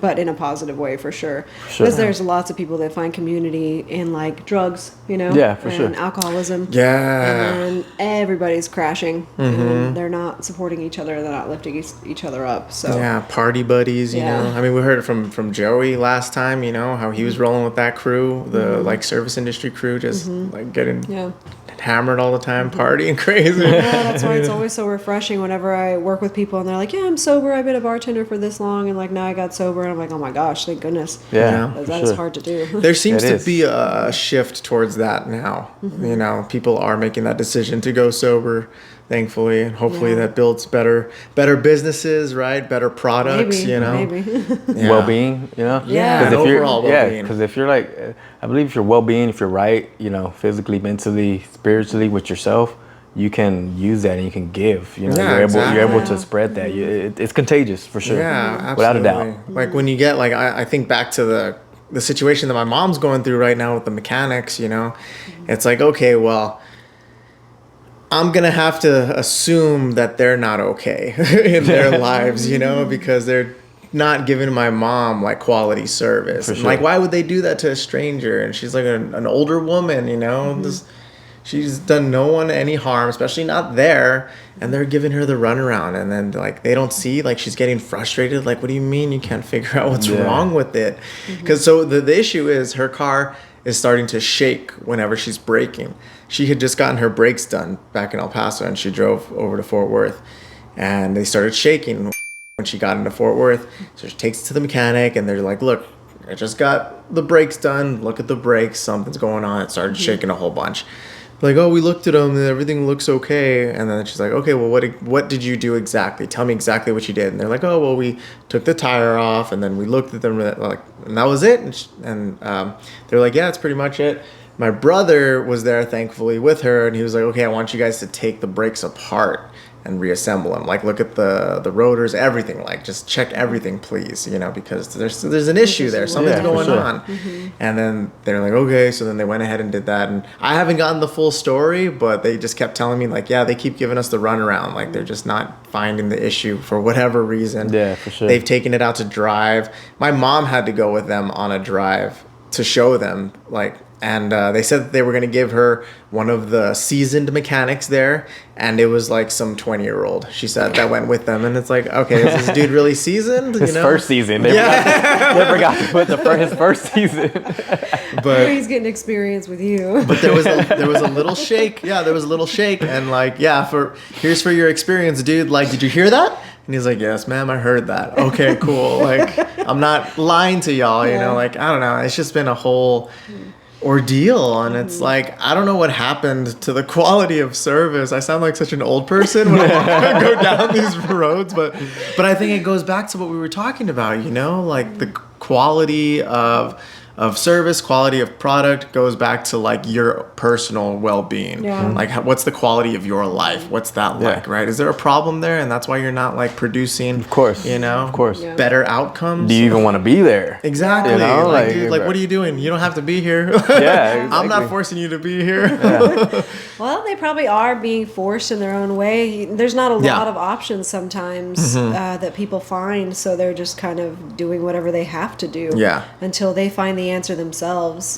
but in a positive way for sure. Because there's lots of people that find community in like drugs, Yeah, for and sure. alcoholism. Yeah. And everybody's crashing, and they're not supporting each other. They're not lifting each other up. So Yeah, party buddies, you Yeah. know. I mean, we heard it from Joey last time, how he was rolling with that crew, the like service industry crew, just like getting yeah. hammered all the time, partying crazy. Yeah, that's why it's always so refreshing whenever I work with people and they're like, "Yeah, I'm sober. I've been a bartender for this long, and like now I got sober." And I'm like, "Oh my gosh, thank goodness." Yeah, Because for that is sure. hard to do. There seems It to is. be a shift towards that now. People are making that decision to go sober, thankfully, and hopefully Yeah. that builds better businesses, right? Better products, Maybe. Yeah. Well-being, Yeah. 'Cause if And you're- overall yeah, well-being. because if you're like, I believe if you're well-being, if you're right, physically, mentally, spiritually with yourself, you can use that and you can give. Yeah, You're able exactly. to spread that. It's contagious for sure. Yeah, absolutely. Without a doubt. Like when you get like I think back to the situation that my mom's going through right now with the mechanics, it's like, okay, well, I'm gonna have to assume that they're not okay in their lives, because they're not giving my mom like quality service. For And, sure. like, why would they do that to a stranger? And she's like an older woman, she's done no one any harm, especially not there. And they're giving her the runaround, and then like they don't see, like she's getting frustrated. Like, what do you mean you can't figure out what's Yeah. wrong with it? Because so the issue is her car is starting to shake whenever she's braking. She had just gotten her brakes done back in El Paso, and she drove over to Fort Worth, and they started shaking when she got into Fort Worth. So she takes it to the mechanic, and they're like, "Look, I just got the brakes done. Look at the brakes. Something's going on." It started shaking a whole bunch. Like, "Oh, we looked at them and everything looks okay." And then she's like, "Okay, well, what did you do exactly? Tell me exactly what you did." And they're like, "Oh, well, we took the tire off, and then we looked at them, like, and that was it." And they're like, "Yeah, that's pretty much it." My brother was there, thankfully, with her, and he was like, "Okay, I want you guys to take the brakes apart and reassemble them. Like, look at the rotors, everything. Like, just check everything, please, because there's an issue there. Something's Yeah, for going sure. on." And then they're like, "Okay." So then they went ahead and did that. And I haven't gotten the full story, but they just kept telling me, like, yeah, they keep giving us the runaround. Like, they're just not finding the issue for whatever reason. Yeah, for sure. They've taken it out to drive. My mom had to go with them on a drive to show them, like, and they said that they were going to give her one of the seasoned mechanics there, and it was like some 20-year-old, she said, that went with them. And it's like, okay, is this dude really seasoned? His first season. They forgot to put his first season. But He's getting experience with you. but there was a little shake. Yeah, there was a little shake, and like, yeah, here's for your experience, dude. Like, did you hear that? And he's like, "Yes, ma'am, I heard that." Okay, cool. Like, I'm not lying to y'all, Yeah. Like, I don't know. It's just been a whole ordeal, and it's like, I don't know what happened to the quality of service. I sound like such an old person when I go down these roads, but I think it goes back to what we were talking about, like the quality of service, quality of product goes back to like your personal well-being. Yeah. Like, what's the quality of your life? What's that Yeah. like, right? Is there a problem there, and that's why you're not like producing, Of course. of course. Yeah. better outcomes? Do you even want to be there? Exactly. You know, like, like- dude, like, what are you doing? You don't have to be here. Yeah, I'm not exactly. forcing you to be here. Well, they probably are being forced in their own way. There's not a Yeah. lot of options sometimes that people find, so they're just kind of doing whatever they have to do Yeah. until they find the answer themselves.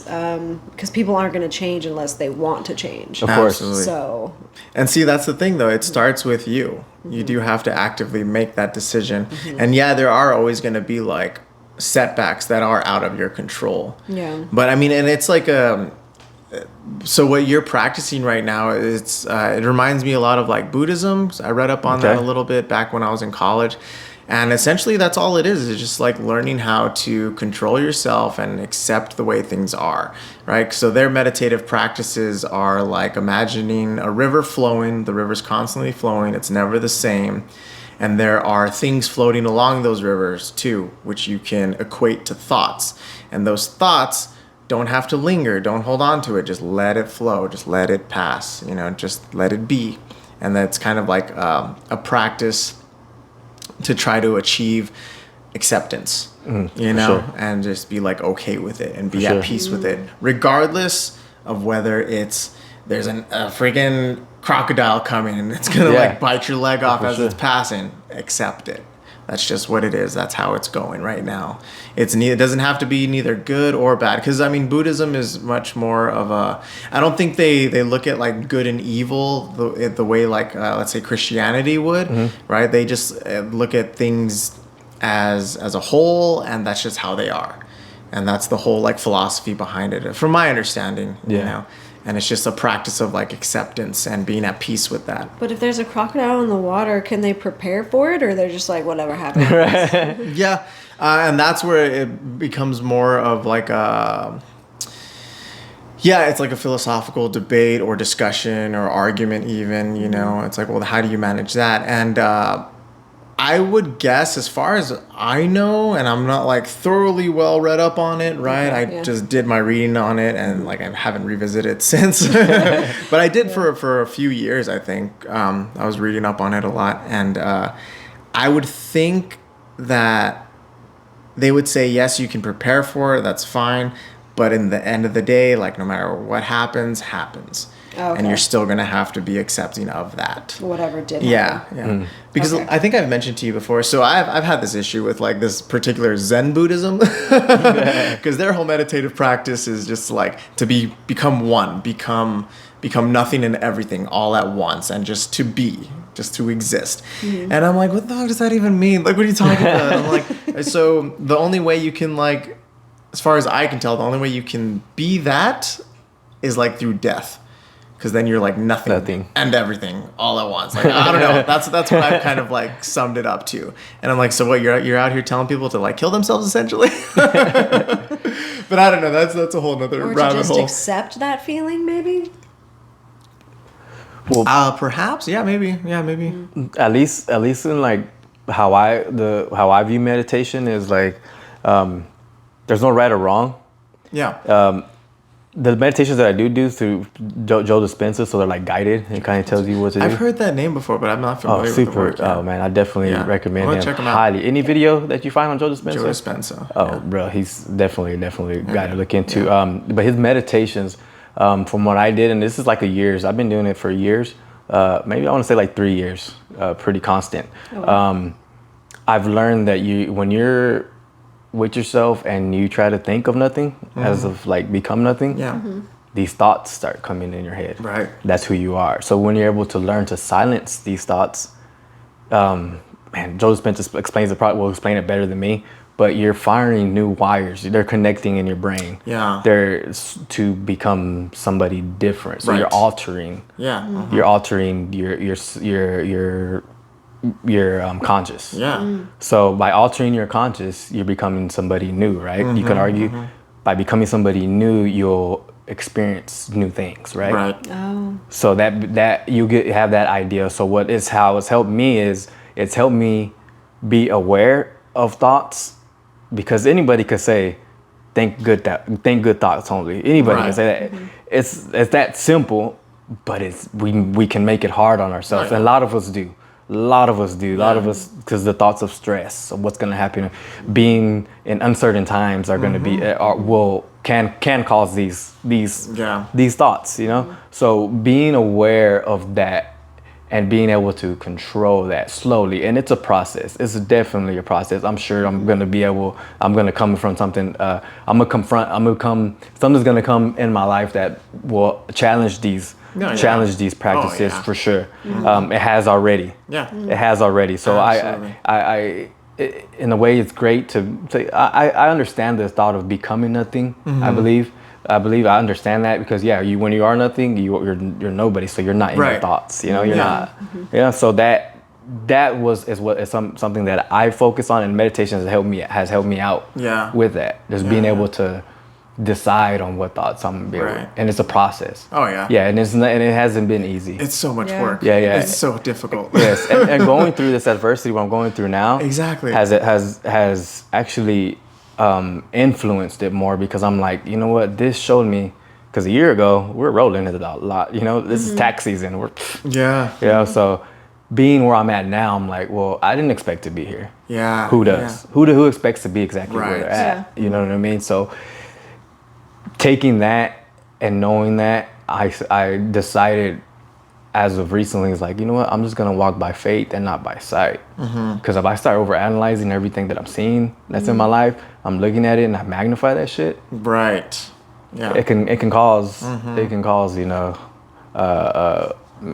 Because people aren't going to change unless they want to change. Of course. Absolutely. So, And see, that's the thing, though. It starts with you. You do have to actively make that decision. And yeah, there are always going to be like setbacks that are out of your control. yeah. But I mean, and it's like so what you're practicing right now, it reminds me a lot of like Buddhism. I read up on that Okay. a little bit back when I was in college. And essentially that's all it is. It's just like learning how to control yourself and accept the way things are, right? So their meditative practices are like imagining a river flowing. The river's constantly flowing. It's never the same. And there are things floating along those rivers too, which you can equate to thoughts. And those thoughts don't have to linger. Don't hold on to it. Just let it flow. Just let it pass. Just let it be. And that's kind of like a practice to try to achieve acceptance you know, sure. and just be like okay with it and be For at sure. peace with it, regardless of whether there's a freaking crocodile coming and it's gonna Yeah. like bite your leg off For as sure. it's passing. Accept it. That's just what it is. That's how it's going right now. It doesn't have to be neither good or bad, because I mean Buddhism is much more of a. I don't think they look at like good and evil the way like let's say Christianity would, right? They just look at things as a whole, and that's just how they are, and that's the whole like philosophy behind it, from my understanding. You Yeah. know. And it's just a practice of like acceptance and being at peace with that. But if there's a crocodile in the water, can they prepare for it, or they're just like whatever happens? Yeah, and that's where it becomes more of like a, it's like a philosophical debate or discussion or argument even, you know. It's like, well, how do you manage that? And I would guess, as far as I know, and I'm not like thoroughly well read up on it, right? Okay, I just did my reading on it, and like I haven't revisited it since. But I did for a few years, I think. I was reading up on it a lot, and I would think that they would say, yes, you can prepare for it, that's fine. But in the end of the day, like no matter what happens. Okay. And you're still going to have to be accepting of that. Whatever did Yeah, happen. yeah. Because Okay. I think I've mentioned to you before. So I've had this issue with like this particular Zen Buddhism, because their whole meditative practice is just like to become one, become nothing and everything all at once, and just to be, just to exist. And I'm like, what the fuck does that even mean? Like, what are you talking about? I'm like, so the only way you can like, as far as I can tell, the only way you can be that is like through death. Because then you're like nothing and everything all at once. Like, I don't know. That's what I've kind of like summed it up to. And I'm like, so what? You're out here telling people to like kill themselves essentially? But I don't know. That's a whole nother Or to rabbit just hole. accept that feeling, maybe. Well, Perhaps. Yeah. Maybe. Yeah. Maybe. at least in like how I view meditation is like there's no right or wrong. Yeah. The meditations that I do through Joe Dispenza, so they're like guided and kind of tells you what to do. I've heard that name before, but I'm not familiar with the super. work. Yeah. Oh man, I definitely Yeah. recommend I'll him check him out. highly. Any video that you find on Joe Dispenza? Joe Dispenza. Oh, Yeah. bro, he's definitely a guy to look into. But his meditations, from what I did, and this is like I've been doing it for years. Maybe I want to say like 3 years, pretty constant. Oh, wow. I've learned that when you're with yourself and you try to think of nothing, as of like become nothing. Yeah. These thoughts start coming in your head. Right. That's who you are. So when you're able to learn to silence these thoughts, man, Joe Dispenza will explain it better than me, but you're firing new wires. They're connecting in your brain. Yeah. They're to become somebody different. So Right. you're altering. Yeah. You're altering your conscious. Yeah. So by altering your conscious, you're becoming somebody new, right? You could argue by becoming somebody new, you'll experience new things, right? Right. Oh. So that you have that idea. So how it's helped me is it's helped me be aware of thoughts, because anybody could say think good thoughts only. Anybody can say that. It's that simple, but we can make it hard on ourselves. Right. And a lot of us do. A lot of us, because the thoughts of stress, of what's going to happen, being in uncertain times are going to be, can cause these thoughts, you know? So being aware of that and being able to control that slowly, and it's a process. It's definitely a process. I'm sure I'm going to come from something, something's going to come in my life that will challenge these practices for sure. It has already. Yeah. It has already. So I in a way, it's great to say. I understand the thought of becoming nothing. I believe I understand that, because when you are nothing, you're nobody. So you're not in your thoughts. You know, you're not. Yeah. So is something that I focus on, and meditation has helped me out. Yeah. With that, just being able to decide on what thoughts I'm gonna be able, and it's a process. Oh yeah. Yeah, and it hasn't been easy. It's so much work. Yeah. It's so difficult. Yes, and going through this adversity, what I'm going through now, exactly, has actually influenced it more, because I'm like, you know what, this showed me, because a year ago we're rolling it a lot. You know, this is tax season. So being where I'm at now, I'm like, well, I didn't expect to be here. Yeah. Who does? Yeah. Who expects to be exactly where Right. they're at? Yeah. You know what I mean? So taking that and knowing that, I decided as of recently, it's like, you know what? I'm just gonna walk by faith and not by sight. Because if I start over analyzing everything that I'm seeing that's in my life, I'm looking at it and I magnify that shit. Right. Yeah. It can cause you know,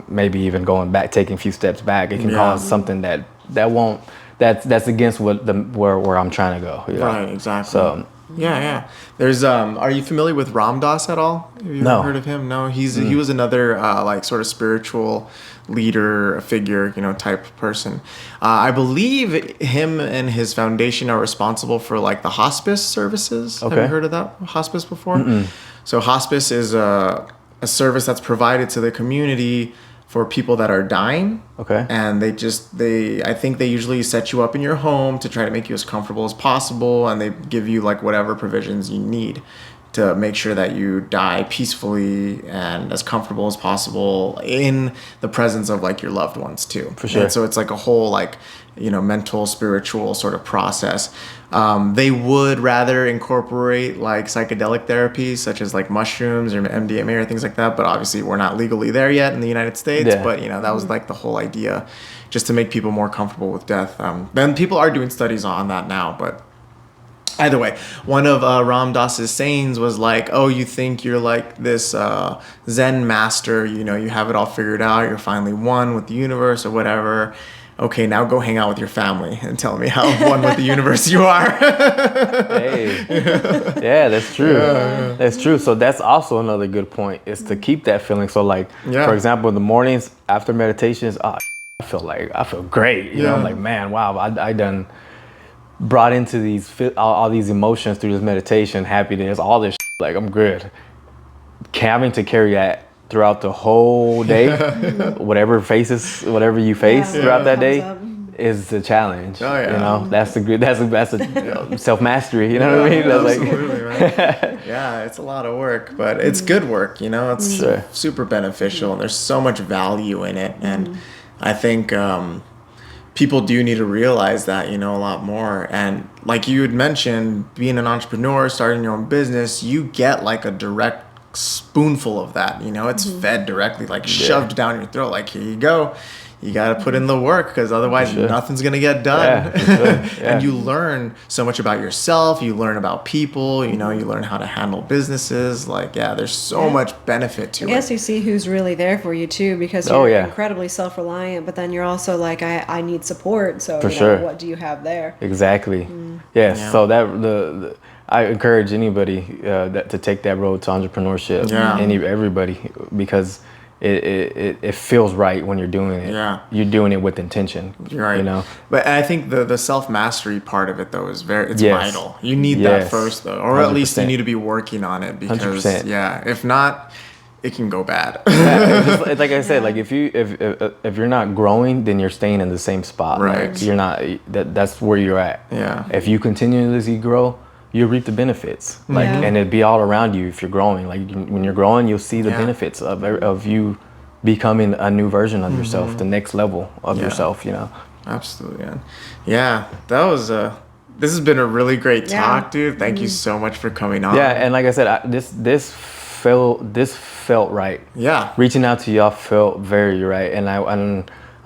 maybe even going back, taking a few steps back. It can cause something that's against where I'm trying to go. You know? Right. Exactly. So yeah. There's are you familiar with Ram Dass at all? Have you No. ever heard of him? No. He was another like sort of spiritual leader, figure, you know, type person. I believe him and his foundation are responsible for like the hospice services. Okay. Have you heard of that hospice before? So hospice is a service that's provided to the community for people that are dying. Okay. And I think they usually set you up in your home to try to make you as comfortable as possible, and they give you like whatever provisions you need to make sure that you die peacefully and as comfortable as possible in the presence of like your loved ones too. For sure. And so it's like a whole like, you know, mental, spiritual sort of process. They would rather incorporate like psychedelic therapies such as like mushrooms or MDMA or things like that. But obviously we're not legally there yet in the United States. Yeah. But, you know, that was like the whole idea, just to make people more comfortable with death. Then people are doing studies on that now, but either way, one of Ram Dass's sayings was like, oh, you think you're like this Zen master, you know, you have it all figured out, you're finally one with the universe or whatever. Okay, now go hang out with your family and tell me how one with the universe you are. hey, yeah, that's true. That's true. So that's also another good point, is to keep that feeling. So like, for example, in the mornings after meditations, I feel great. You know, I'm like, man, wow, I done brought into all these emotions through this meditation, happiness, all this shit. Like, I'm good. Having to carry that throughout the whole day, whatever you face throughout that day is the challenge. Oh, yeah. You know, that's a self-mastery, you know what I mean? That's Absolutely, right? Yeah, it's a lot of work, but it's good work, you know, it's super beneficial, and there's so much value in it. And I think people do need to realize that, you know, a lot more. And like you had mentioned, being an entrepreneur, starting your own business, you get like a direct spoonful of that, you know, it's fed directly, like shoved down your throat, like, here you go, you got to put in the work, because otherwise nothing's gonna get done. And you learn so much about yourself, you learn about people, you know, you learn how to handle businesses, like, there's so much benefit to it. I guess you see who's really there for you too, because you're incredibly self-reliant, but then you're also like, I need support, so for you sure. know, what do you have there? Exactly. Yes. So that I encourage anybody that to take that road to entrepreneurship. Everybody, because it feels right when you're doing it. Yeah. You're doing it with intention. Right. You know. But I think the self mastery part of it though is vital. You need that first though, or 100%. At least you need to be working on it, because 100%. If not, it can go bad. Just, like I said, like if you're not growing, then you're staying in the same spot. Right. Like you're not. That's where you're at. Yeah. If you continuously grow, you reap the benefits, like, and it'd be all around you if you're growing. Like when you're growing, you'll see the benefits of you becoming a new version of yourself, the next level of yourself. You know. Absolutely, man. Yeah, that was this has been a really great talk, dude. Thank you so much for coming on. Yeah, and like I said, this felt right. Yeah. Reaching out to y'all felt very right, and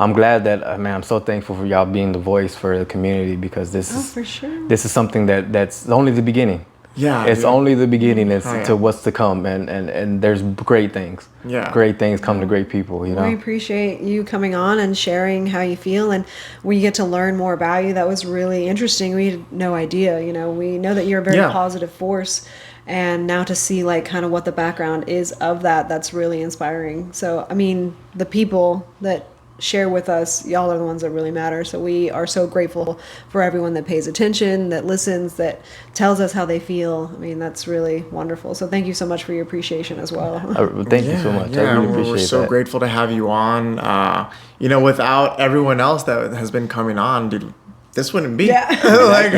I'm glad that I'm so thankful for y'all being the voice for the community, because this is something that's only the beginning. Yeah, it's only the beginning to what's to come, and there's great things. Yeah, great things come to great people. You know, we appreciate you coming on and sharing how you feel, and we get to learn more about you. That was really interesting. We had no idea. You know, we know that you're a very positive force, and now to see like kind of what the background is of that's really inspiring. So I mean, the people that share with us, y'all are the ones that really matter. So we are so grateful for everyone that pays attention, that listens, that tells us how they feel. I mean, that's really wonderful. So thank you so much for your appreciation as well. Thank you so much. I really appreciate we're so grateful to have you on. You know, without everyone else that has been coming on, dude, this wouldn't be. Yeah. Like,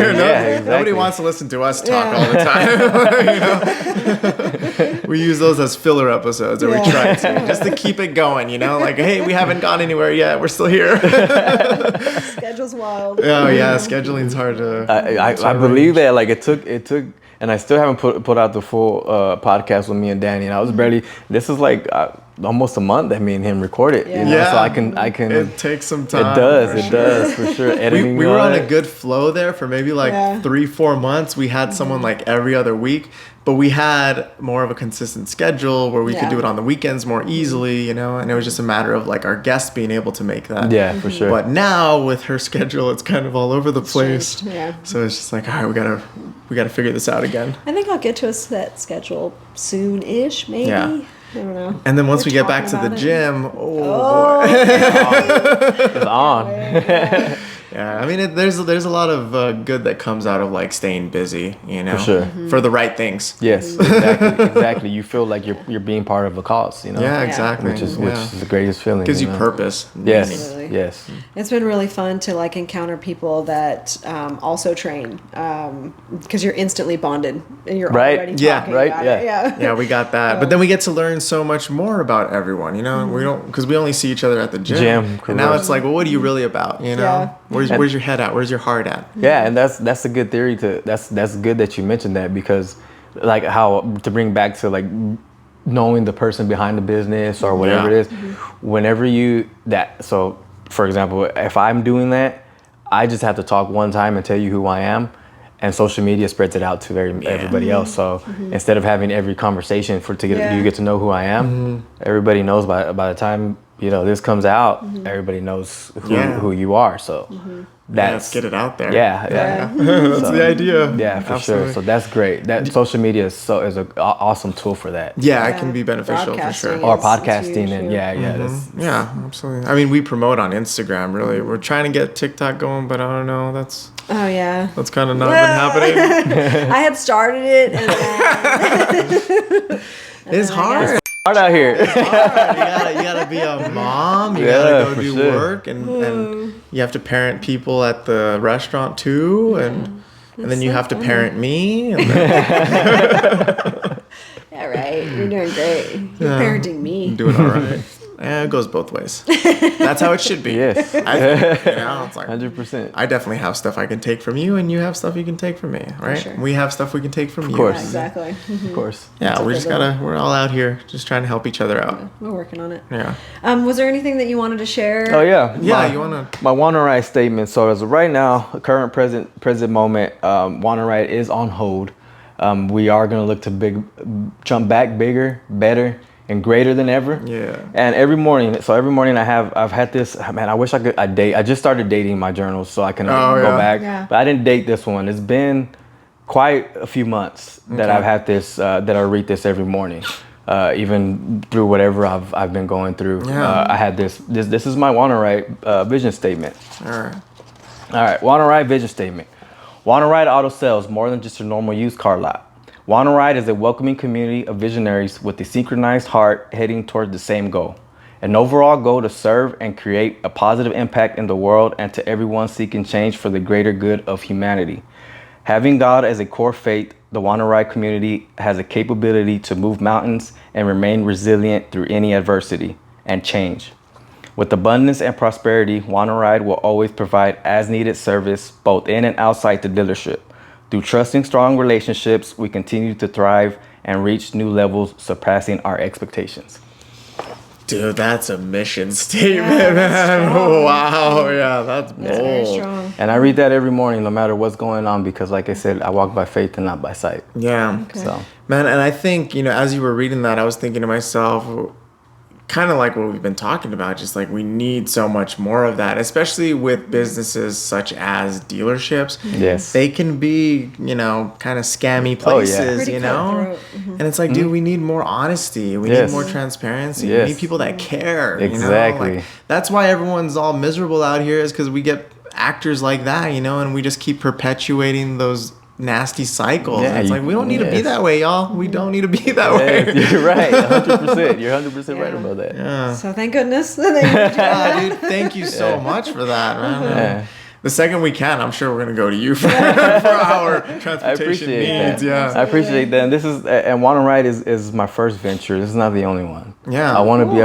nobody wants to listen to us talk all the time. You know? We use those as filler episodes, or we try to, just to keep it going, you know? Like, hey, we haven't gone anywhere yet. We're still here. Schedule's wild. Oh, yeah. Scheduling's hard to... I believe that, like, it took, and I still haven't put out the full podcast with me and Danny, and I was barely, this is like almost a month that me and him recorded, you know? So I can. It takes some time. It does, for sure. Editing we were on a good flow there for maybe like 3-4 months. We had someone like every other week, but we had more of a consistent schedule where we could do it on the weekends more easily, you know, and it was just a matter of like our guests being able to make that. Yeah, for sure. But now with her schedule, it's kind of all over the place. Changed, yeah. So it's just like, all right, we gotta figure this out again. I think I'll get to a set schedule soon-ish, maybe. Yeah. I don't know. And then once we get back to the gym, boy. It's on. Yeah, I mean, there's a lot of good that comes out of like staying busy, you know, For sure. for the right things. Yes, exactly. You feel like you're being part of a cause, you know. Yeah, exactly. Which is the greatest feeling. Gives you know? purpose. Yes, Absolutely. yes. It's been really fun to like encounter people that also train because you're instantly bonded and you're Right. already Yeah, talking right, about yeah. it. Yeah. Yeah, we got that. But then we get to learn so much more about everyone, you know. We don't, because we only see each other at the gym. And now correct. it's like, well, what are you really about? You know, Yeah. where's your head at? Where's your heart at? Yeah, and that's a good theory that's good that you mentioned that, because like how to bring back to like knowing the person behind the business or whatever it is, whenever so for example, if I'm doing that, I just have to talk one time and tell you who I am, and social media spreads it out to everybody else. So instead of having every conversation you get to know who I am, everybody knows by the time this comes out, everybody knows who you are. So Let's get it out there. Yeah. That's the idea. Yeah, for Absolutely. sure. So that's great. That social media is an awesome tool for that. Yeah, it can be beneficial for sure. Broadcasting Or is podcasting huge, and that's Yeah, absolutely. I mean, we promote on Instagram. Really, we're trying to get TikTok going, but I don't know. That's kind of not been happening. I had started it and then It's hard. hard out here. You gotta be a mom. You gotta go do work, and you have to parent people at the restaurant too, and then you have to parent me. And then yeah, right. You're doing great. You're parenting me. I'm doing all right. Yeah, it goes both ways. That's how it should be. Yes. It's like 100%. I definitely have stuff I can take from you, and you have stuff you can take from me, right? sure. We have stuff we can take from you. Of course. Yeah, exactly. Of course. Yeah, we're all out here just trying to help each other out. We're working on it. Yeah. Was there anything that you wanted to share? Oh yeah. Yeah, you wanna? My wanna write statement. So as of right now, current present moment, wanna write is on hold. We are gonna look to jump back bigger, better, and greater than ever. Yeah. And every morning I've had this, man, I wish I date. I just started dating my journals so I can go back. Yeah. But I didn't date this one. It's been quite a few months that I've had this, that I read this every morning. Even through whatever I've been going through. Yeah. I had this is my wanna write vision statement. All All right, wanna write vision statement. Wanna Ride Auto Sales more than just a normal used car lot. Wanna Ride is a welcoming community of visionaries with a synchronized heart heading toward the same goal. An overall goal to serve and create a positive impact in the world and to everyone seeking change for the greater good of humanity. Having God as a core faith, the Wanna Ride community has a capability to move mountains and remain resilient through any adversity and change. With abundance and prosperity, Wanna Ride will always provide as needed service both in and outside the dealership. Through trusting strong relationships, we continue to thrive and reach new levels, surpassing our expectations. Dude, that's a mission statement, Yeah, that's man. strong. Wow, yeah, that's That's very bold. strong. And I read that every morning, no matter what's going on, because like I said, I walk by faith and not by sight. Yeah. So Man, and I think, as you were reading that, I was thinking to myself, kind of like what we've been talking about, just like we need so much more of that, especially with businesses such as dealerships. yes. They can be, kind of scammy Oh, yeah. places, Pretty cutthroat. And it's like, dude, we need more honesty. We Yes. need more transparency. Yes. We need people that care. Exactly. Like, that's why everyone's all miserable out here, is because we get actors like that, and we just keep perpetuating those nasty cycles. Yeah, It's like, we don't need to be yes. that way, y'all. We don't need to be that way. Yes, you're right, 100%. You're 100% right about that. Yeah. So thank goodness that they Yeah, dude, thank you so much for that, man. Yeah. the second we can, I'm sure we're gonna go to you for our transportation I appreciate needs. that. Yeah. I appreciate that. And this is and Wanna Ride is my first venture. This is not the only one. Yeah. I want to be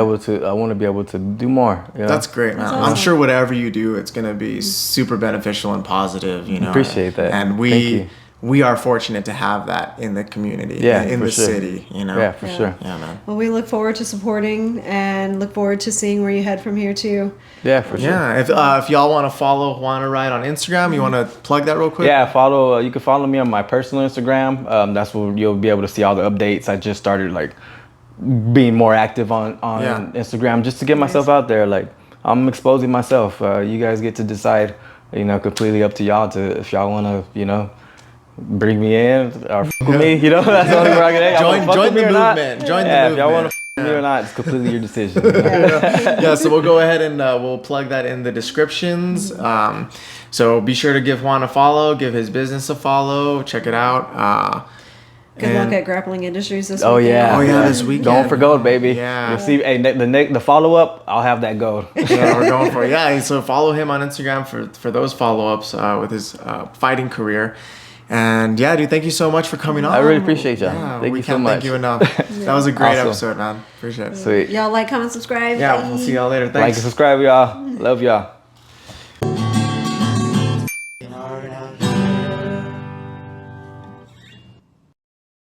able to do more. You know? That's great, man. That's I'm awesome. sure whatever you do, it's gonna be super beneficial and positive. You know. Appreciate that. And Thank you. we are fortunate to have that in the community. Yeah, in for the sure. city. You know. Yeah, for Yeah. sure. Yeah, man. Well, we look forward to supporting and look forward to seeing where you head from here too. Yeah, for sure. Yeah. If y'all want to follow Wanna Ride on Instagram, you want to plug that real quick? Yeah, follow. You can follow me on my personal Instagram. That's where you'll be able to see all the updates. I just started like being more active on Yeah. Instagram just to get myself out there. Like I'm exposing myself. You guys get to decide. You know, completely up to y'all to if y'all want to. You know, bring me in or f- with me. You know, that's the only where I can. Hey, Join the movement. Join the yeah, movement. if y'all want to f- me or not, it's completely your decision. Yeah, so we'll go ahead and we'll plug that in the descriptions. So be sure to give Juan a follow, give his business a follow, check it out. Good luck at Grappling Industries this Oh weekend. yeah. Oh, yeah, this weekend. Going for gold, baby. Yeah. You'll see. Hey, the follow up, I'll have that gold. Yeah, we're going for it. Yeah, so follow him on Instagram for those follow-ups with his fighting career. And yeah, dude, thank you so much for coming on. I really appreciate y'all. Yeah, Thank we you so can't much. thank you enough. That was a great Awesome. episode, man. Appreciate it. Sweet. Y'all like, comment, subscribe. Yeah, Bye. we'll see y'all later. Like Thanks. and subscribe, y'all. Love y'all.